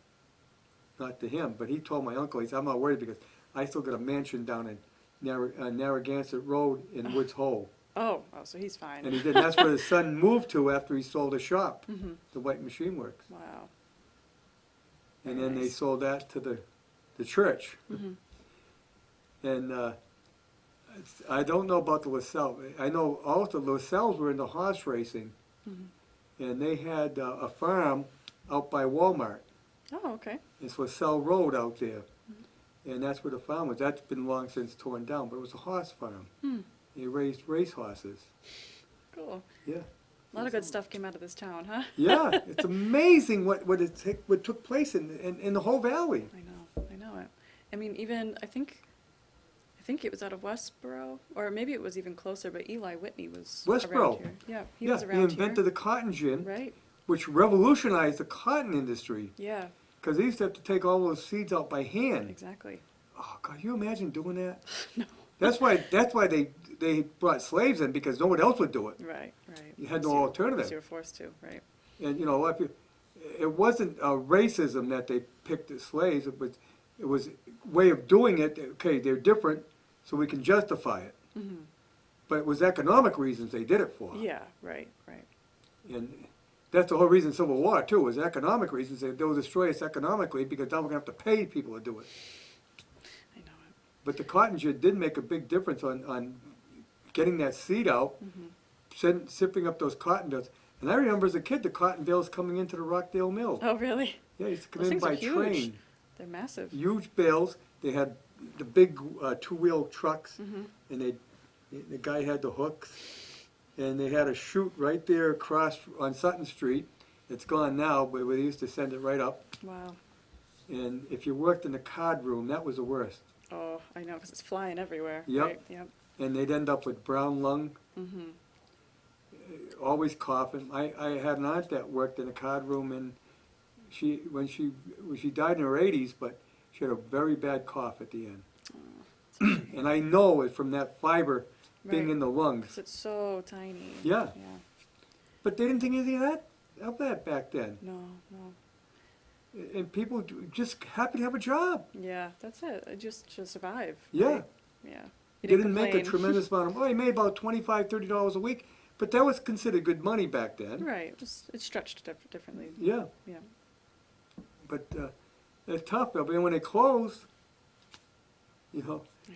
not to him. But he told my uncle, he said, I'm not worried because I still got a mansion down in Narragansett Road in Woods Hole. Oh, so he's fine. And he did. That's where his son moved to after he sold his shop, the White Machine Works. Wow. And Very then they nice. sold that to the church. And I don't know about the LaSalle. I know all the LaSalles were into horse racing. And they had a farm out by Walmart. Oh, okay. It's LaSalle Road out there. And that's where the farm was. That's been long since torn down, but it was a horse farm. They raised race horses. Cool. Yeah. A lot of good stuff came out of this town, huh? Yeah, it's amazing what took place in the whole valley. I know it. I mean, even I think it was out of Westboro, or maybe it was even closer. But Eli Whitney was Westboro. around here. Yeah, he was around he invented here. the cotton gin, Right. which revolutionized the cotton industry. Yeah. because they used to have to take all those seeds out by hand. Exactly. Oh God, you imagine doing that? No. That's why they brought slaves in, because no one else would do it. Right, right. You had Because no alternative. You were forced to, right? And you know, a lot of people, it wasn't racism that they picked the slaves. It was a way of doing it. Okay, they're different, so we can justify it. Mm-hmm. But it was economic reasons they did it for. Yeah, right, right. And that's the whole reason Civil War too, was economic reasons. They'll destroy us economically because now we're gonna have to pay people to do it. I know it. But the cotton gin did make a big difference on getting that seed out, sipping up those cotton bales. And I remember as a kid the cotton bales coming into the Rockdale mill. Oh, really? Yeah, used to come Those in things are by huge. train. They're massive. Huge bales. They had the big two-wheel trucks, Mm-hmm. and the guy had the hooks, and they had a chute right there across on Sutton Street. It's gone now, but they used to send it right up. Wow. And if you worked in the card room, that was the worst. Oh, I know, because it's flying everywhere. Yep. Right? Yep. And they'd end up with brown lung, Mm-hmm. always coughing. I had an aunt that worked in the card room, and she died in her 80s, but she had a very bad cough at the end. And I know it from that fiber being Right. in the lungs. Because it's so tiny. Yeah. Yeah. But they didn't think anything of that back then. No, no. And people just happy to have a job. Yeah, that's it. Just to survive. Yeah. Right? Yeah. They You didn't make a complain. tremendous amount of money. He made about $25, $30 a week, but that was considered good money back then. Right. Just it's stretched differently. Yeah. Yeah. But it's tough though. But when they closed, you know, I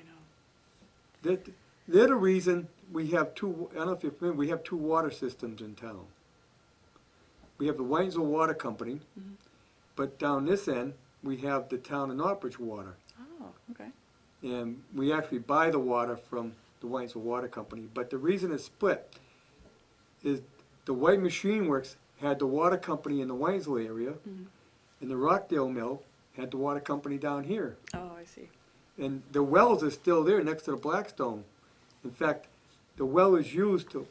know. they're the reason we have two. I don't know if you're familiar. We have two water systems in town. We have the Whitensville Water Company, Mhm. but down this end we have the town of Northbridge Water, Oh, okay. and we actually buy the water from the Whitensville Water Company. But the reason it's split is the White Machine Works had the water company in the Whitensville area, Mhm. and the Rockdale Mill had the water company down here. Oh, I see. And the wells are still there next to the Blackstone. In fact, the well is used to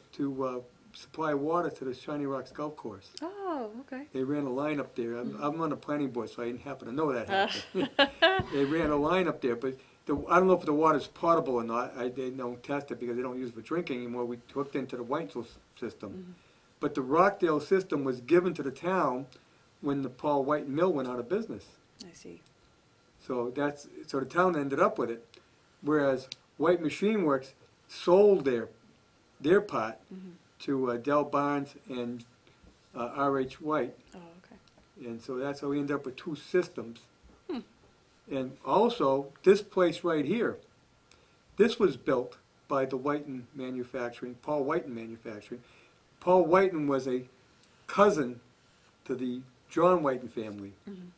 supply water to the Shiny Rocks Golf Course. Oh, okay. They ran a line up there. I'm on the planning board, so I didn't happen to know that happened. They ran a line up there, but I don't know if the water's potable or not. They don't test it because they don't use it for drinking anymore. We hooked into the Whitesville system. Mhm. But the Rockdale system was given to the town when the Paul White Mill went out of business. I see. So the town ended up with it, whereas White Machine Works sold their part Mhm. to Del Barnes and R.H. White, Oh, okay. and so that's how we ended up with two systems. Hmm. And also, this place right here, this was built by the Whiten Manufacturing, Paul Whiten Manufacturing. Paul Whiten was a cousin to the John Whiten family. Mhm.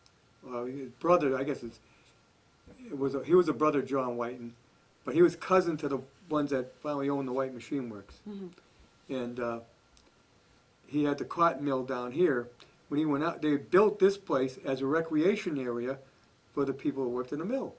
His brother, I guess he was a brother of John Whiten, but he was cousin to the ones that finally owned the White Machine Works. Mhm. And he had the cotton mill down here. When he went out, they built this place as a recreation area for the people who worked in the mill.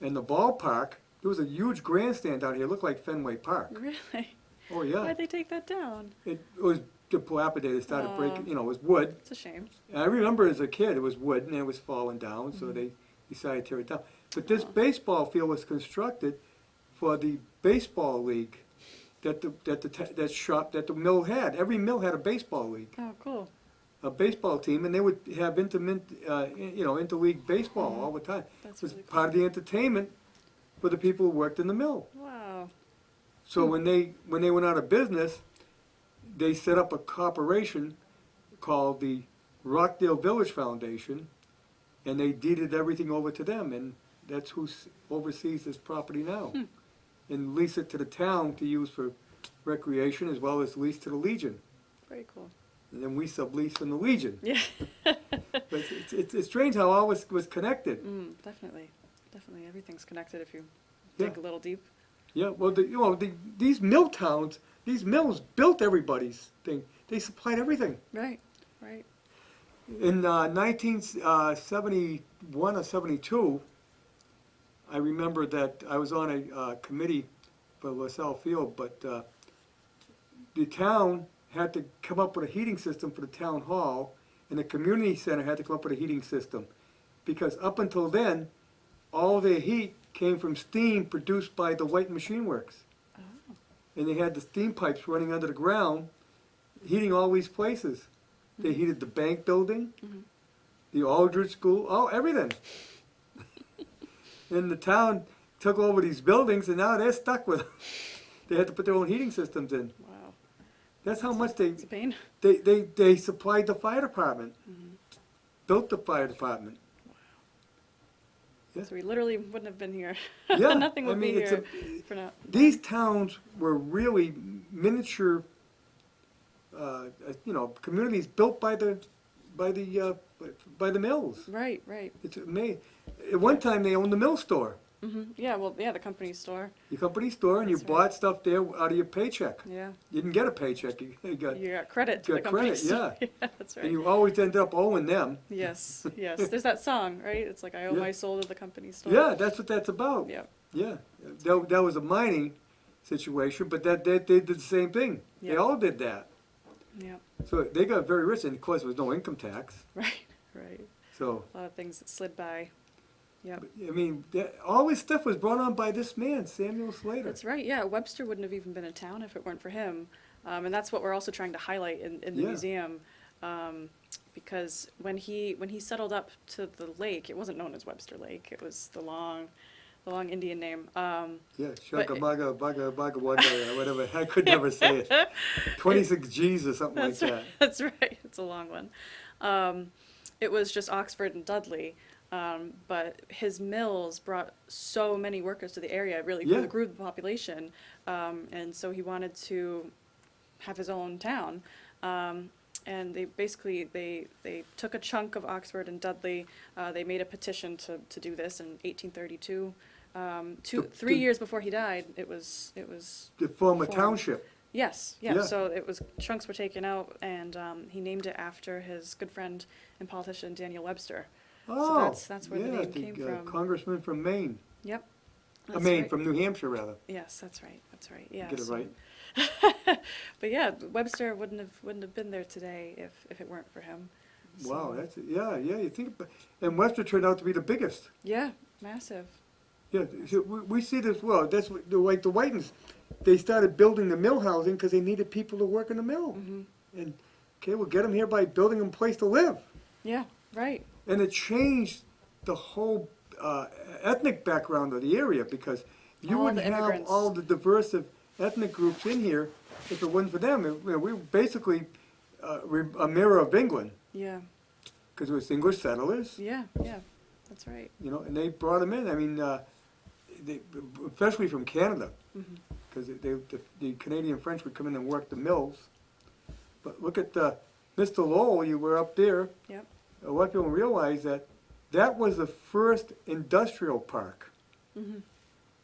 And the ballpark, there was a huge grandstand out here, it looked like Fenway Park. Really? Oh yeah, Why'd they take that down? it was dilapidated, started Aw. breaking, it was wood. It's a shame. And I remember as a kid, it was wood and it was falling down, so Mhm. they decided to tear it down. But this Aw. baseball field was constructed for the baseball league that the mill had. Every mill had a baseball league, Oh, cool. a baseball team, and they would have interleague baseball Mhm. all the time. That's It was really cool. part of the entertainment for the people who worked in the mill. Wow. So when they went out of business, they set up a corporation called the Rockdale Village Foundation, and they deeded everything over to them, and that's who oversees this property now. Hmm. And lease it to the town to use for recreation as well as lease to the Legion. Very cool. And then we sublease from the Legion. Yeah. But it's strange how all was connected. Definitely. Definitely. Everything's connected if you Yeah. dig a little deep. Yeah, well, these mill towns, these mills built everybody's thing. They supplied everything. Right. Right. In 1971 or 72, I remember that I was on a committee for LaSalle Field, but the town had to come up with a heating system for the town hall, and the community center had to come up with a heating system. because up until then, all their heat came from steam produced by the White Machine Works. Oh. And they had the steam pipes running under the ground, heating all these places. They heated the bank building, the Aldrich School, everything. And the town took over these buildings, and now they're stuck with them. They had to put their own heating systems in. Wow. That's how much It's a pain. they supplied the fire department, built the fire department. Yeah. So we literally wouldn't have been here. Yeah, Nothing would I mean, be it's here for now. These towns were really miniature, communities built by the mills. Right, right. It's amazing. At one time, they owned the mill store, Yeah, well, yeah, the company store. your company store, and you That's right. bought stuff there out of your paycheck. Yeah. You didn't get a paycheck; you got, You got credit to got the company credit, store. yeah. Yeah, that's right. and you always ended up owing them. Yes, yes. There's that song, right? It's like, I owe Yeah. my soul to the company store. Yeah, that's what that's about. Yeah. Yeah, that was a mining situation, but they did the same thing. They Yeah. all did that. Yeah. So they got very rich, and of course, there was no income tax. Right, right. So, A lot of things that slid by. Yep. I mean, all this stuff was brought on by this man, Samuel Slater. That's right. Yeah, Webster wouldn't have even been a town if it weren't for him. And that's what we're also trying to highlight in the Yeah. museum. Because when he settled up to the lake, it wasn't known as Webster Lake. It was the long Indian name. Yeah, But- Shaka Baga Baga Baga Waga, whatever. I could never say it. 26 G's or something like That's that. right. That's right. It's a long one. It was just Oxford and Dudley. But his mills brought so many workers to the area, it really Yeah. grew the population. And so he wanted to have his own town. And they basically, they took a chunk of Oxford and Dudley. They made a petition to do this in 1832. 3 years before he died, it was To form a formed. township. Yes, yeah. Yeah. So it was chunks were taken out, and he named it after his good friend and politician Daniel Webster. Oh, that's where the yeah, name came from. Congressman from Maine. Yep. I That's mean, right. from New Hampshire, rather. Yes, that's right. That's right. Yeah. Get it so- right. But yeah, Webster wouldn't have been there today if it weren't for him. Wow, So- that's yeah. You think, and Webster turned out to be the biggest. Yeah, massive. Yeah, so we see this. Well, that's what, like the Whitens. They started building the mill housing because they needed people to work in the mill. Hmm. And okay, we'll get them here by building them a place to live. Yeah. Right. And it changed the whole ethnic background of the area because you All wouldn't the have immigrants. all the diverse of ethnic groups in here if it wasn't for them. We were basically a mirror of England Yeah. because it was English settlers, Yeah. Yeah. That's right. and they brought them in. I mean, especially from Canada Hmm. because the Canadian French would come in and work the mills. But look at Mr. Lowell, you were up there. Yep. A lot of people don't realize that was the first industrial park. Hmm.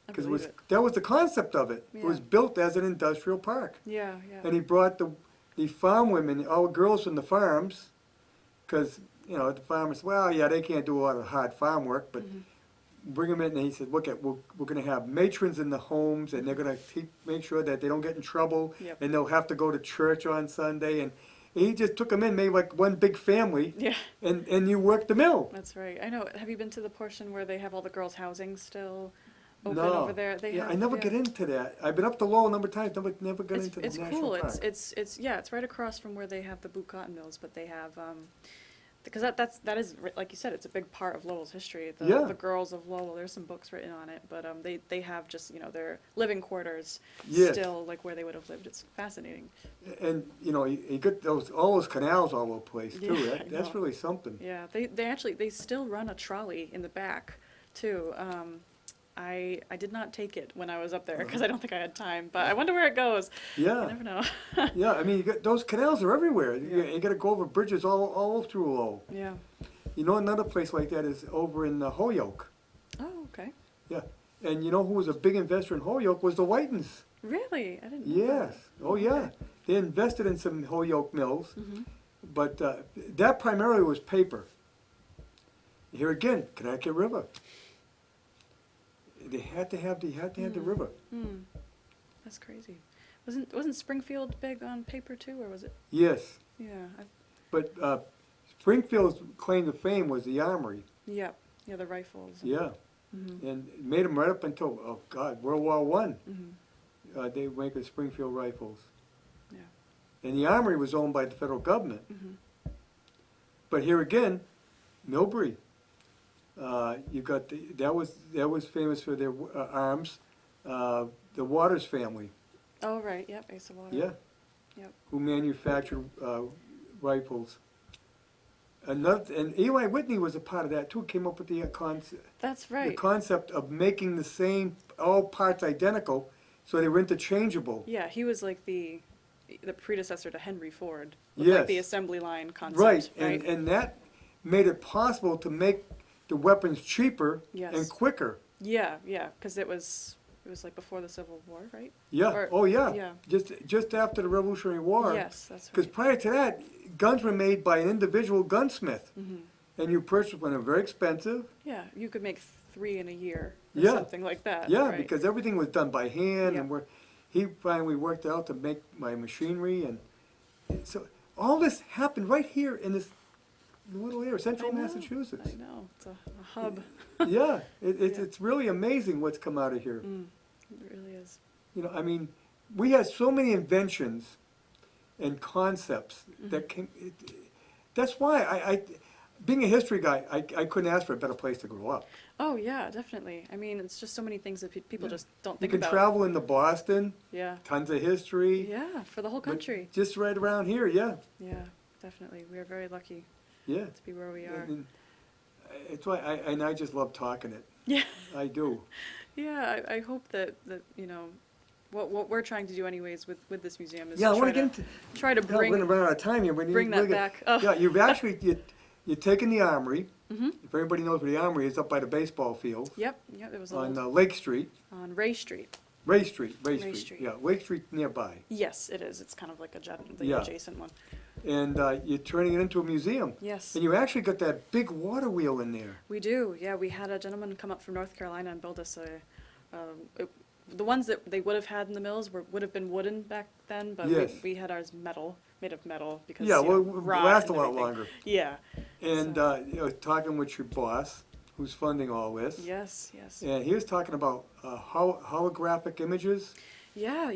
I Because believe it. that was the concept of it. It was Yeah. built as an industrial park. Yeah. Yeah. And he brought the farm women, all the girls from the farms, because, the farmers, well, yeah, they can't do a lot of hard farm work, but Mhm. bring them in, and he said, look, we're going to have matrons in the homes, and they're going to make sure that they don't get in trouble, Yep. and they'll have to go to church on Sunday. And he just took them in, made like one big family, Yeah. and you worked the mill. That's right. I know. Have you been to the portion where they have all the girls' housing still open No. over there? They Yeah, have, I never yeah. get into that. I've been up to Lowell a number of times, never got It's into the it's national cool. park. It's right across from where they have the boot cotton mills, but they have because that is like you said, it's a big part of Lowell's history. Yeah. The girls of Lowell. There's some books written on it, but they have just their living quarters Yes. still like where they would have lived. It's fascinating. And you get all those canals all over the place too. Yeah, I That's know. really something. Yeah, they actually still run a trolley in the back too. I did not take it when I was up there because I don't think I had time, but I wonder where it goes. You Yeah, never know. yeah. I mean, those canals are everywhere. Yeah. You got to go over bridges all through Lowell. Yeah. Another place like that is over in Holyoke. Oh, okay. Yeah, and you know who was a big investor in Holyoke was the Whitens. Really? I didn't know Yes. that. Oh yeah. They invested in some Holyoke mills, Mhm. but that primarily was paper. Here again, Connecticut River. They had to have the river. Hmm. That's crazy. Wasn't Springfield big on paper too, or was it? Yes, Yeah. but Springfield's claim to fame was the armory. Yep. Yeah, the rifles. Yeah, Mhm. and it made them right up until, oh God, World War One. Mhm. They were making Springfield rifles. Yeah. And the armory was owned by the federal government. Mhm. But here again, Millbury. You got that was famous for their arms. The Waters family, Oh right. Yep. Ace of Water. yeah, Yep. who manufactured rifles. And Eli Whitney was a part of that too. Came up with the That's the right. concept of making the same all parts identical, so they were interchangeable. Yeah, he was like the predecessor to Henry Ford with like the Yes. assembly line concept, Right, right? and that made it possible to make the weapons cheaper and Yes. quicker. Yeah, yeah, because it was like before the Civil War, right? Yeah. Or- Oh yeah. yeah. Just after the Revolutionary War. Yes, that's Because right. prior to that, guns were made by an individual gunsmith, Mhm. and you purchased one. They were very expensive. Yeah, you could make 3 in a year or Yeah. something like that. Yeah, right? because everything was done by hand, Yeah. and he finally worked out to make my machinery, and so all this happened right here in this little area, central I know, Massachusetts. I know, it's a hub. Yeah, Yeah. it's really amazing what's come out of here. Mm, it really is. You know, I mean, we had so many inventions and concepts that came. That's why being a history guy, I couldn't ask for a better place to grow up. Oh yeah, definitely. I mean, it's just so many things that people Yeah. just don't You think can about. travel into Boston, Yeah. tons of history. Yeah, for the whole but country. Just right around here, yeah, Yeah, definitely. We are very lucky yeah. to be where we are. And it's why I just love talking it. Yeah. I do. Yeah, I hope that you know, what we're trying to do anyways with this museum is Yeah, I try want to to get into. try to God, we're gonna bring run out of time here. bring that back. Oh. Yeah, you've actually you're taking the Armory. Mhm. If everybody knows where the Armory is, up by the baseball field Yep, yep, it was on old. Lake Street, On Ray Street. Ray Street, Ray Ray Street. Street. Yeah, Lake Street nearby. Yes, it is. It's kind of like the Yeah. adjacent one. And you're turning it into a museum. Yes. And you actually got that big water wheel in there. We do. Yeah, we had a gentleman come up from North Carolina and build us the ones that they would have had in the mills would have been wooden back then, but Yes. we had ours made of metal because Yeah, you well, know, it would rot last a and lot everything. longer. Yeah. And So- talking with your boss, who's funding all this. Yes, yes. And he was talking about holographic images. Yeah,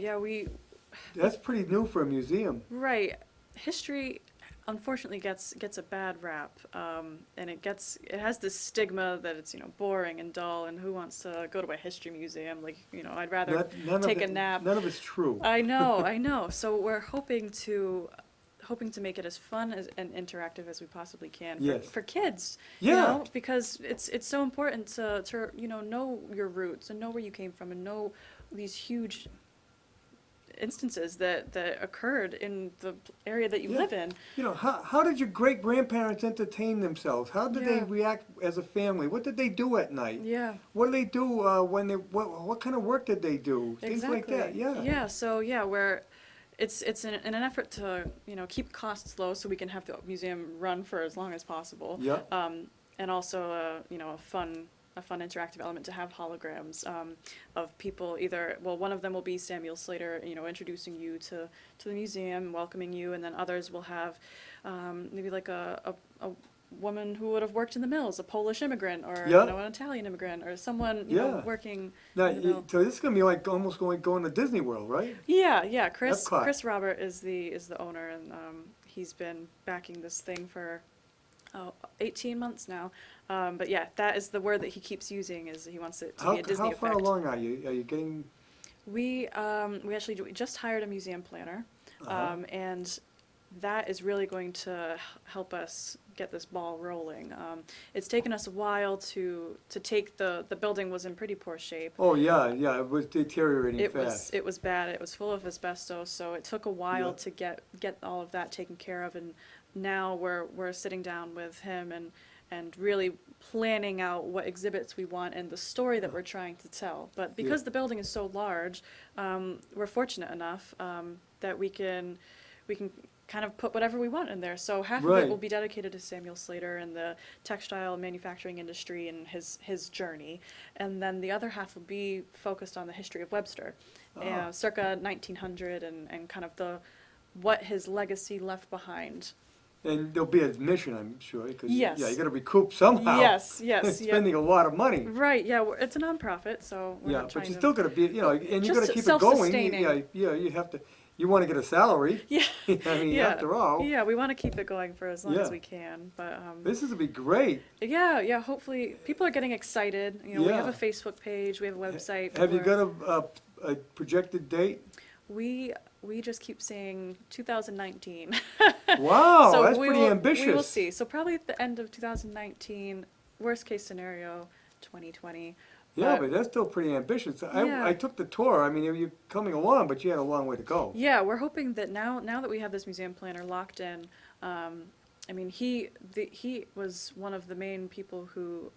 That's pretty new for a museum. right. History unfortunately gets a bad rap, and it has this stigma that it's boring and dull, and who wants to go to a history museum? Like I'd rather take a nap. None of it's true. I know. So we're hoping to make it as fun and interactive as we possibly can Yes. for kids. Yeah. Because it's so important to know your roots and know where you came from and know these huge instances that occurred in the area that you Yeah. live in. How did your great grandparents entertain themselves? How did they Yeah. react as a family? What did they do at night? Yeah. What did they do when they what kind of work did they do? Things like that. Yeah. Yeah. So where it's in an effort to keep costs low so we can have the museum run for as long as possible. Yeah. And also a fun interactive element to have holograms of people. Either one of them will be Samuel Slater, introducing you to the museum, welcoming you, and then others will have maybe like a woman who would have worked in the mills, a Polish immigrant, or Yeah. an Italian immigrant, or someone Yeah. working. Now, in the mill. so this is gonna be like almost going to Disney World, right? Yeah. Chris Epcot. Robert is the owner, and he's been backing this thing for 18 months now. But yeah, that is the word that he keeps using. Is he wants it to be a Disney How effect. far along are you? Are you getting? We actually we just hired a museum planner, Uh-huh. and that is really going to help us get this ball rolling. It's taken us a while to take the building was in pretty poor shape. Oh yeah, it was deteriorating It fast. was bad. It was full of asbestos, so it took a while Yeah. to get all of that taken care of. And now we're sitting down with him and really planning out what exhibits we want and the story that we're trying to tell. But because Yeah. the building is so large, we're fortunate enough that we can kind of put whatever we want in there. So half of Right. it will be dedicated to Samuel Slater and the textile manufacturing industry and his journey, and then the other half will be focused on the history of Webster, circa 1900 and kind of what his legacy left behind And there'll be admission, I'm sure, because Yes. yeah, you got to recoup somehow. Yes, yes, It's yeah. spending a lot of money. Right, yeah, it's a nonprofit, so we're Yeah, not trying but you're to. still going to be, and you got to Just keep it going. self-sustaining. Yeah, you have to. You want to get a salary. Yeah, I mean, yeah, after all, yeah. We want to keep it going for as long as Yeah. we can, but this is to be great. yeah. Hopefully, people are getting excited. You know, we have Yeah. a Facebook page, we have a website. Have you we're- got a projected date? We just keep saying 2019. Wow, So that's we pretty will, ambitious. We will see. So probably at the end of 2019, worst case scenario, 2020. Yeah, but that's still pretty ambitious. Yeah. I took the tour. I mean, you're coming along, but you had a long way to go. Yeah, we're hoping that now that we have this museum planner locked in, I mean, he was one of the main people who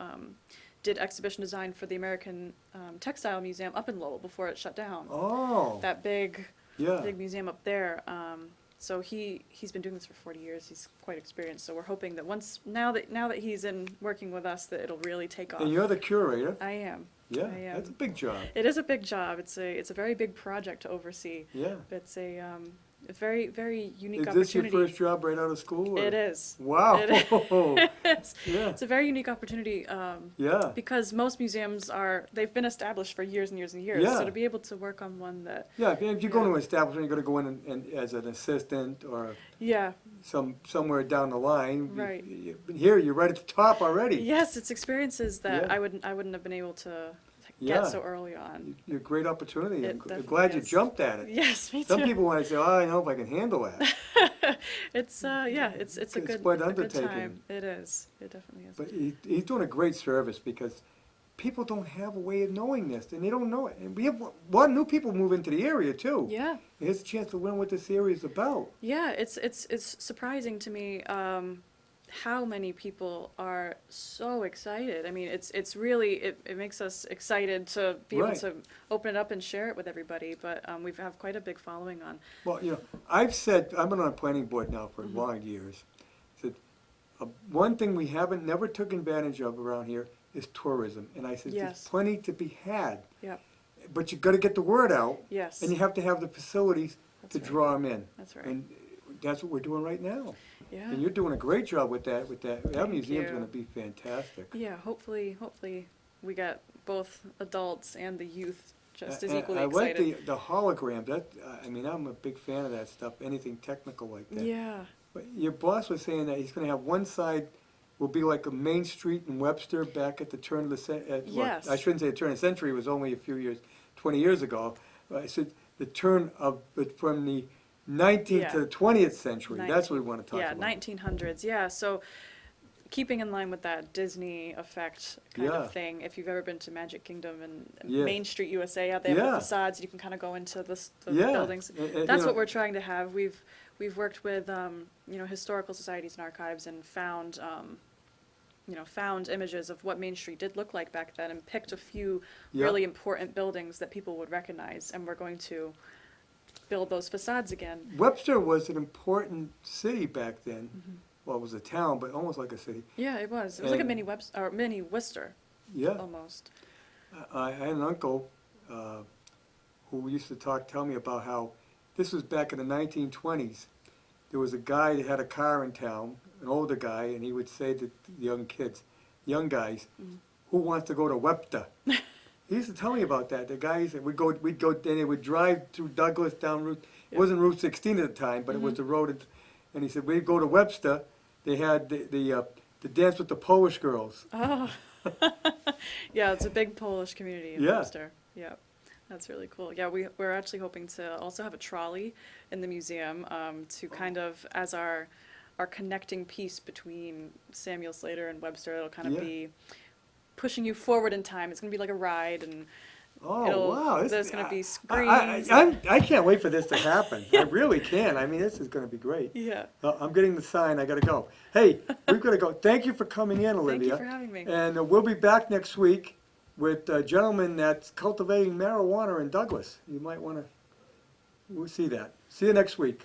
did exhibition design for the American Textile Museum up in Lowell before it shut down. Oh, That big yeah. museum up there. So he's been doing this for 40 years. He's quite experienced. So we're hoping that now that he's in working with us, that it'll really take off. And you're the curator. I am. Yeah, I am. that's a big job. It is a big job. It's a very big project to oversee. Yeah. It's a very, very unique Is this opportunity. your first job right out of school? Or? It is. Wow. It is. Yeah. It's a very unique opportunity Yeah. because most museums they've been established for years and years and years. Yeah. So to be able to work on one that Yeah, if you go Yeah. to an establishment, you're going to go in and as an assistant or yeah. somewhere down the line. Right. Here, you're right at the top already. Yes, it's experiences that Yeah. I wouldn't have been able to Yeah. get so early on. You're a great opportunity. It I'm definitely glad you is. jumped at it. Yes, me too. Some people want to say, "Oh, I don't know if I can handle that." It's it's a It's good quite a good undertaking. time. It is. It definitely is. But he's doing a great service because people don't have a way of knowing this, and they don't know it. And we have a lot of new people move into the area too. Yeah. It's a chance to learn what this area is about. Yeah, it's surprising to me how many people are so excited. I mean, it's really it makes us excited to be able Right. to open it up and share it with everybody. But we have quite a big following on. Well, I've said, I've been on a planning board now for Mm-hmm. long years. Said, one thing we never took advantage of around here is tourism. And I said, Yes. there's plenty to be had. Yep. But you got to get the word out. Yes. And you have to have the facilities That's to right. draw them in. That's right. And that's what we're doing right now. Yeah. And you're doing a great job with that. That Thank museum's you. going to be fantastic. Yeah. Hopefully we get both adults and the youth just as And equally I like excited. the hologram. I mean, I'm a big fan of that stuff. Anything technical like that. Yeah. But your boss was saying that he's going to have one side will be like a Main Street in Webster back at the turn of the century. Yes. I shouldn't say the turn of the century. It was only a few years, 20 years ago. I said the turn of from the 19th Yeah. to the 20th century. That's what we want to talk Yeah, about. 1900s. Yeah, so keeping in line with that Disney effect kind Yeah. of thing. If you've ever been to Magic Kingdom and Yeah. Main Street USA, out there Yeah. the facades, you can kind of go into the Yeah. buildings. And, That's what we're trying to have. We've worked with historical societies and archives and found found images of what Main Street did look like back then and picked a few Yeah. really important buildings that people would recognize, and we're going to build those facades again. Webster was an important city back then. Well, it was a town, but almost like a city. Yeah, it was. It was like a And- mini Webster or mini Worcester Yeah. almost. I had an uncle who used to tell me about how this was back in the 1920s. There was a guy that had a car in town, an older guy, and he would say to the young guys, who wants to go to Webster? He used to tell me about that. The guys, we'd go, then they would drive through Douglas down Route, it Yeah. wasn't Route 16 at the time, but it was the road, and he said, we'd go to Webster, they had the dance with the Polish girls. Oh, yeah, it's a big Polish community in Yeah. Worcester. Yeah, that's really cool. Yeah, we're actually hoping to also have a trolley in the museum to kind of as our connecting piece between Samuel Slater and Webster. It'll kind of Yeah. be pushing you forward in time. It's gonna be like a ride, and Oh, wow. there's gonna be I, screens. I can't wait for this to happen. I really can. I mean, this is going to be great. Yeah. I'm getting the sign. I got to go. Hey, we've got to go. Thank you for coming in, Thank Olivia. you for having me. And we'll be back next week with a gentleman that's cultivating marijuana in Douglas. You might want to, we'll see that. See you next week.